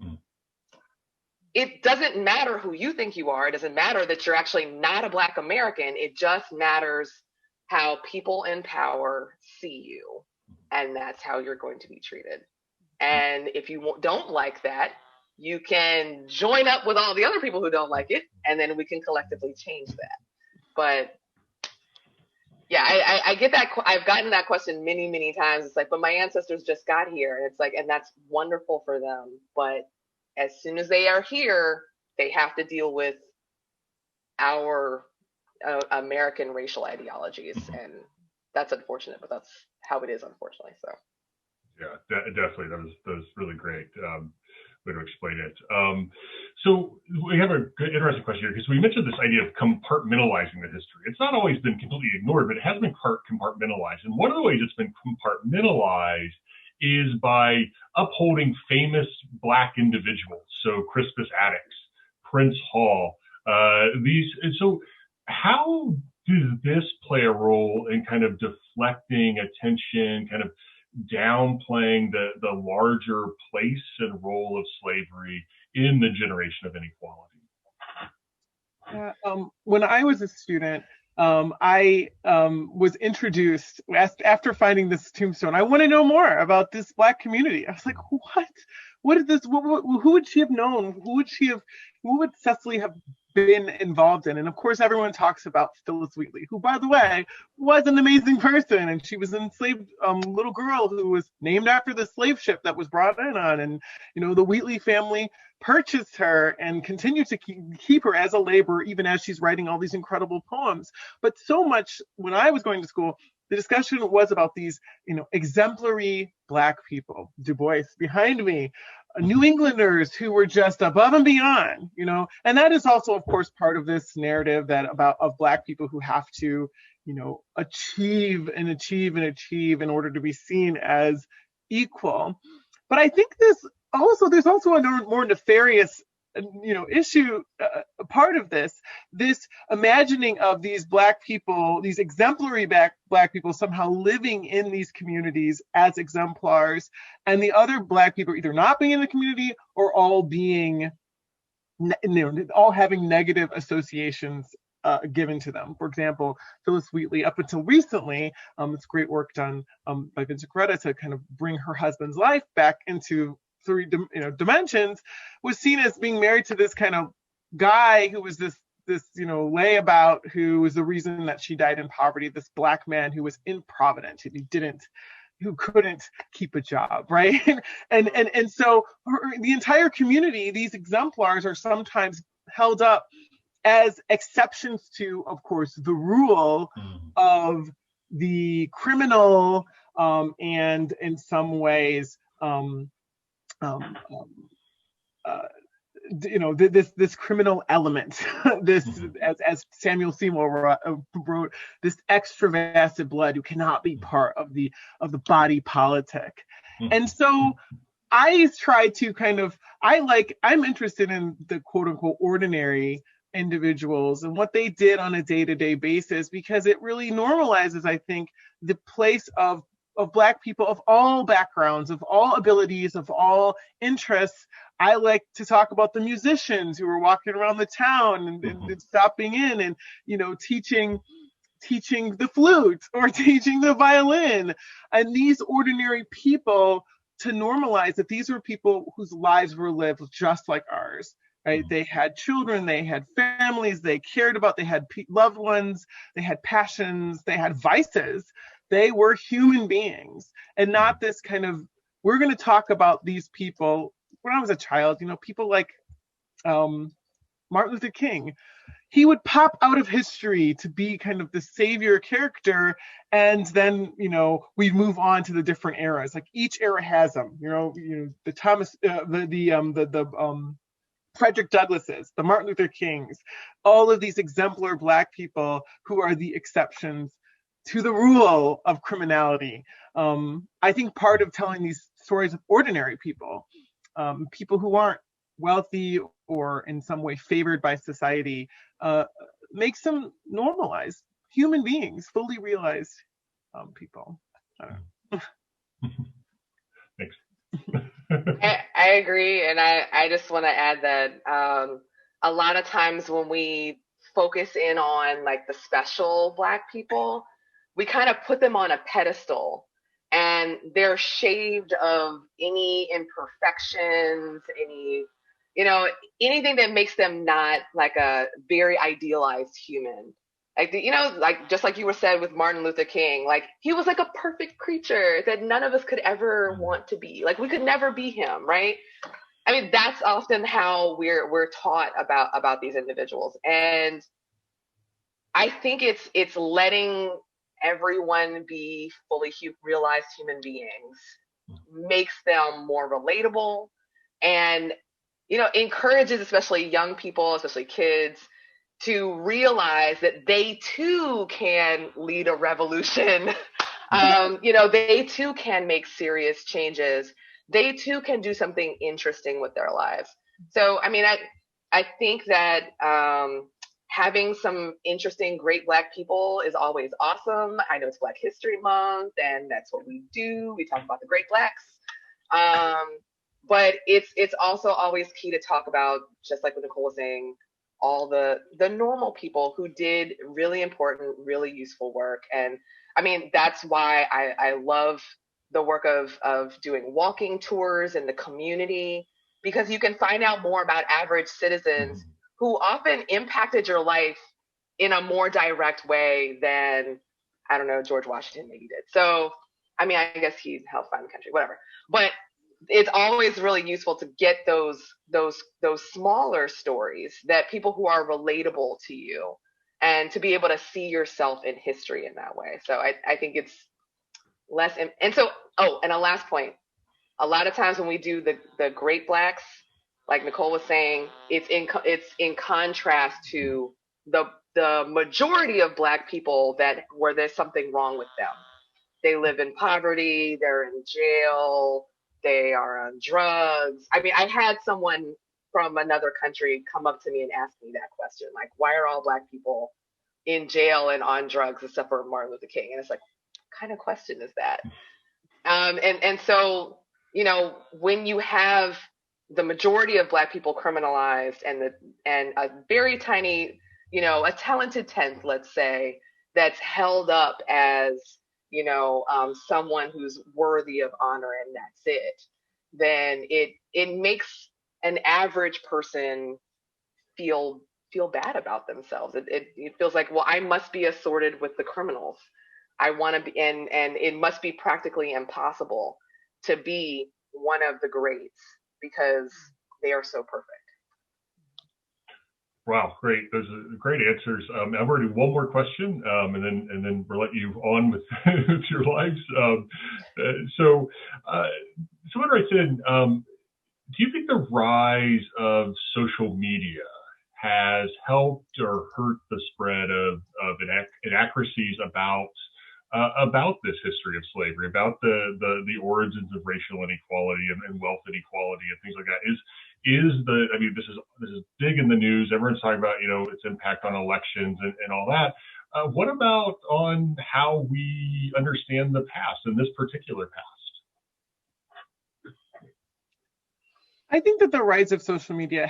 Mm. It doesn't matter who you think you are. It doesn't matter that you're actually not a Black American. It just matters how people in power see you. And that's how you're going to be treated. And if you don't like that, you can join up with all the other people who don't like it, and then we can collectively change that. But yeah, I get that. I've gotten that question many, many times. It's like, but my ancestors just got here. And it's like, and that's wonderful for them. But as soon as they are here, they have to deal with our American racial ideologies. And that's unfortunate, but that's how it is, unfortunately. So.
Yeah, definitely. That was really great way to explain it. So we have a good, interesting question here, because we mentioned this idea of compartmentalizing the history. It's not always been completely ignored, but it has been compartmentalized. And one of the ways it's been compartmentalized is by upholding famous Black individuals. So Crispus Attucks, Prince Hall, so how does this play a role in kind of deflecting attention, kind of downplaying the larger place and role of slavery in the generation of inequality?
When I was a student, I was introduced after finding this tombstone. I want to know more about this Black community. I was like, what? What is this? Who would she have known? Who would Cecily have been involved in? And of course, everyone talks about Phyllis Wheatley, who, by the way, was an amazing person. And she was an enslaved little girl who was named after the slave ship that was brought in on. And, you know, the Wheatley family purchased her and continued to keep her as a laborer, even as she's writing all these incredible poems. But so much, when I was going to school, the discussion was about these, you know, exemplary Black people, Du Bois behind me, New Englanders who were just above and beyond, you know, and that is also, of course, part of this narrative of Black people who have to, you know, achieve and achieve and achieve in order to be seen as equal. But I think there's also a more nefarious, you know, issue, part of this imagining of these Black people, these exemplary Black people somehow living in these communities as exemplars, and the other Black people either not being in the community or all being, you know, all having negative associations given to them. For example, Phyllis Wheatley, up until recently, it's great work done by Vincent Coretta to kind of bring her husband's life back into three dimensions, was seen as being married to this kind of guy who was this you know, layabout, who was the reason that she died in poverty, this Black man who was improvident, who couldn't keep a job, right? and so the entire community, these exemplars are sometimes held up as exceptions to, of course, the rule of the criminal, and in some ways, you know, this criminal element, this, as Samuel Seymour wrote, this extravasant blood who cannot be part of the body politic. And so I try to I'm interested in the quote unquote ordinary individuals and what they did on a day-to-day basis, because it really normalizes, I think, the place of Black people of all backgrounds, of all abilities, of all interests. I like to talk about the musicians who were walking around the town and stopping in and, you know, teaching the flute or teaching the violin. And these ordinary people, to normalize that these were people whose lives were lived just like ours. Right? They had children, they had families, they cared about, they had loved ones, they had passions, they had vices. They were human beings, and not this kind of, we're going to talk about these people. When I was a child, you know, people like Martin Luther King, he would pop out of history to be kind of the savior character. And then, you know, we'd move on to the different eras. Like each era has them, you know, the Thomas, Frederick Douglasses, the Martin Luther Kings, all of these exemplar Black people who are the exceptions to the rule of criminality. I think part of telling these stories of ordinary people, people who aren't wealthy or in some way favored by society, makes them normalized human beings, fully realized people. I don't know.
Thanks.
I agree, and I just want to add that a lot of times when we focus in on like the special Black people, we kind of put them on a pedestal, and they're shaved of any imperfections, any, you know, anything that makes them not like a very idealized human. Like, you know, like just like you were said with Martin Luther King, like he was like a perfect creature that none of us could ever want to be. Like we could never be him, right? I mean, that's often how we're taught about these individuals, and I think it's letting everyone be fully realized human beings makes them more relatable, and you know, encourages especially young people, especially kids, to realize that they too can lead a revolution. You know, they too can make serious changes. They too can do something interesting with their lives. So, I mean, I think that having some interesting, great Black people is always awesome. I know it's Black History Month, and that's what we do. We talk about the great Blacks. But it's also always key to talk about, just like what Nicole was saying, all the normal people who did really important, really useful work. And I mean, that's why I love the work of doing walking tours in the community, because you can find out more about average citizens who often impacted your life in a more direct way than, I don't know, George Washington maybe did. So, I mean, I guess he helped find the country, whatever. But it's always really useful to get those smaller stories that people who are relatable to you, and to be able to see yourself in history in that way. So I think it's less. And so, oh, and a last point, a lot of times when we do the great Blacks, like Nicole was saying, it's in contrast to the majority of Black people where there's something wrong with them. They live in poverty, they're in jail, they are on drugs. I mean, I had someone from another country come up to me and ask me that question, like, why are all Black people in jail and on drugs except for Martin Luther King? And it's like, what kind of question is that? And so, you know, when you have the majority of Black people criminalized and a very tiny, you know, a talented tenth, let's say, that's held up as, you know, someone who's worthy of honor, and that's it, then it makes an average person feel bad about themselves. It feels like, well, I must be assorted with the criminals. I want to be, and it must be practically impossible to be one of the greats because they are so perfect.
Wow, great! Those are great answers. I'm going to do one more question, and then we'll let you on with, with your lives. So someone writes in, do you think the rise of social media has helped or hurt the spread of inaccuracies about this history of slavery, about the origins of racial inequality and wealth inequality and things like that? I mean, this is big in the news. Everyone's talking about, you know, its impact on elections and all that. What about on how we understand the past and this particular past?
I think that the rise of social media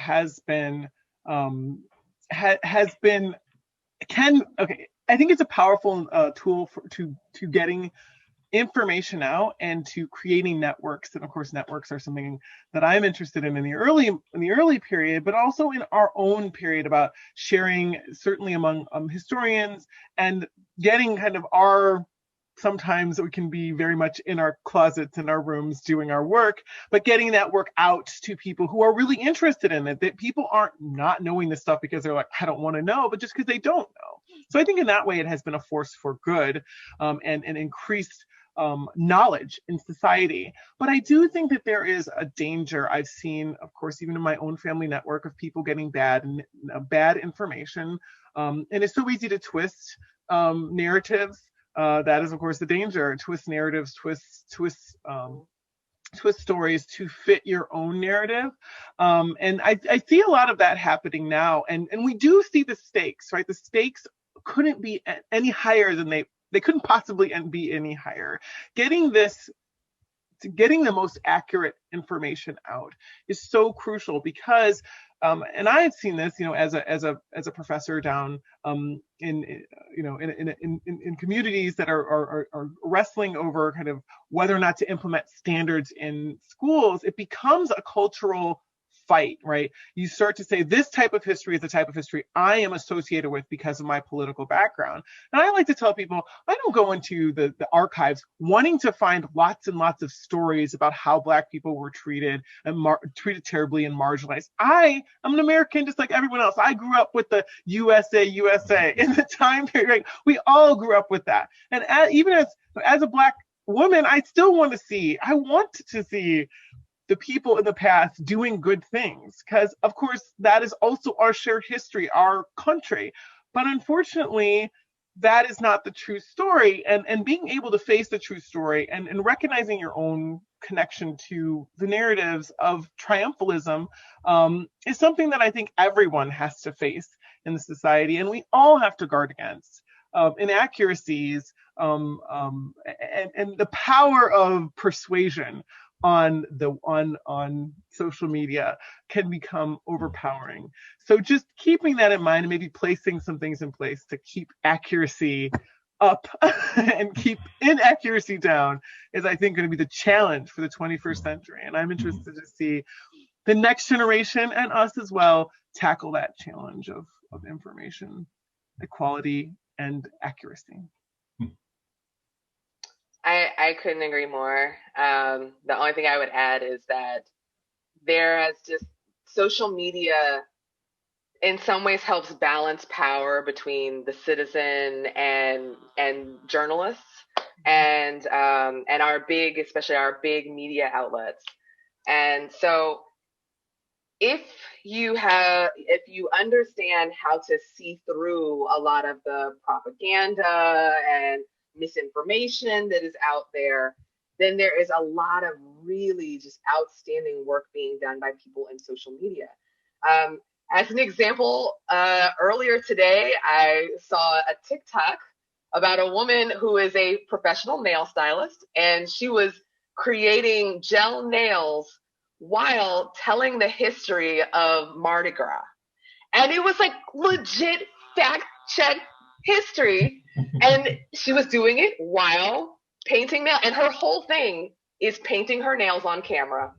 I think it's a powerful tool to getting information out and to creating networks. And of course, networks are something that I'm interested in the early period, but also in our own period, about sharing, certainly among historians, and getting kind of sometimes we can be very much in our closets, in our rooms, doing our work, but getting that work out to people who are really interested in it, that people aren't not knowing this stuff because they're like, I don't want to know, but just because they don't know. So I think in that way, it has been a force for good, and increased knowledge in society. But I do think that there is a danger I've seen, of course, even in my own family network, of people getting bad information. And it's so easy to twist narratives. That is, of course, the danger. Twist narratives, twist stories to fit your own narrative. And I see a lot of that happening now. And we do see the stakes, right? The stakes couldn't be any higher than they couldn't possibly be any higher. Getting the most accurate information out is so crucial because, and I have seen this, as a professor down in communities that are wrestling over kind of whether or not to implement standards in schools. It becomes a cultural fight, right? You start to say this type of history is the type of history I am associated with because of my political background. And I like to tell people, I don't go into the archives wanting to find lots and lots of stories about how Black people were treated and treated terribly and marginalized. I am an American just like everyone else. I grew up with the USA in the time period. Right? We all grew up with that. And even as a Black woman, I want to see the people in the past doing good things, because of course that is also our shared history, our country. But unfortunately, that is not the true story. And being able to face the true story and recognizing your own connection to the narratives of triumphalism is something that I think everyone has to face in the society, and we all have to guard against inaccuracies and the power of persuasion on social media can become overpowering. So just keeping that in mind and maybe placing some things in place to keep accuracy up and keep inaccuracy down is, I think, going to be the challenge for the 21st century. And I'm interested to see the next generation and us as well tackle that challenge of information equality and accuracy.
I couldn't agree more. The only thing I would add is that there is just social media in some ways helps balance power between the citizen and journalists and especially our big media outlets. And so if you understand how to see through a lot of the propaganda and misinformation that is out there, then there is a lot of really just outstanding work being done by people in social media. As an example, earlier today, I saw a TikTok about a woman who is a professional nail stylist, and she was creating gel nails while telling the history of Mardi Gras. And it was like legit fact check history. And she was doing it while painting nails. And her whole thing is painting her nails on camera.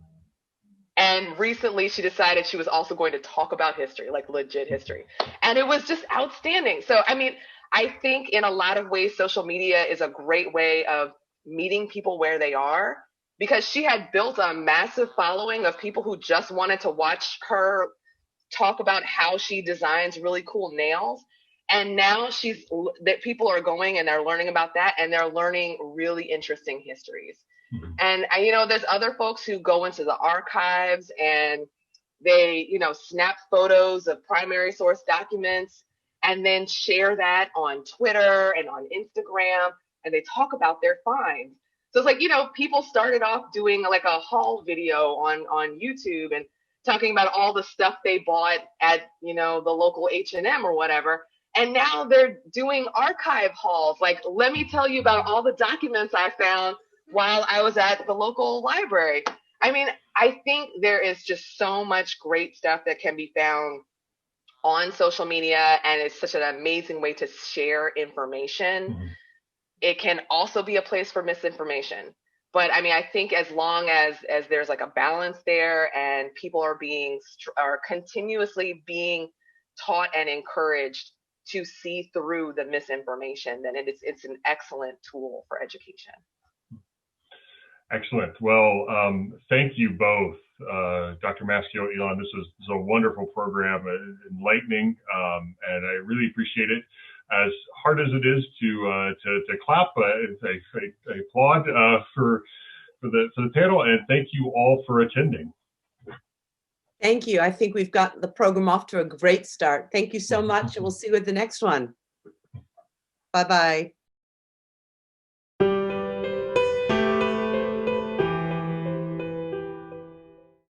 And recently she decided she was also going to talk about history, like legit history. And it was just outstanding. So, I mean, I think in a lot of ways, social media is a great way of meeting people where they are, because she had built a massive following of people who just wanted to watch her talk about how she designs really cool nails. And now that people are going and they're learning about that, and they're learning really interesting histories. Mm-hmm. And there's other folks who go into the archives and they, snap photos of primary source documents and then share that on Twitter and on Instagram, and they talk about their finds. So it's like, people started off doing like a haul video on YouTube and talking about all the stuff they bought at, the local H&M or whatever. And now they're doing archive hauls. Like, let me tell you about all the documents I found while I was at the local library. I mean, I think there is just so much great stuff that can be found on social media, and it's such an amazing way to share information. Mm-hmm. It can also be a place for misinformation. But I mean, I think as long as there's like a balance there and people are continuously being taught and encouraged to see through the misinformation, then it's an excellent tool for education.
Excellent. Well, thank you both, Dr. Maskiell, Elon. This is a wonderful program, enlightening, and I really appreciate it. As hard as it is to clap, I applaud for the panel, and thank you all for attending.
Thank you. I think we've got the program off to a great start. Thank you so much, and we'll see you at the next one. Bye-bye.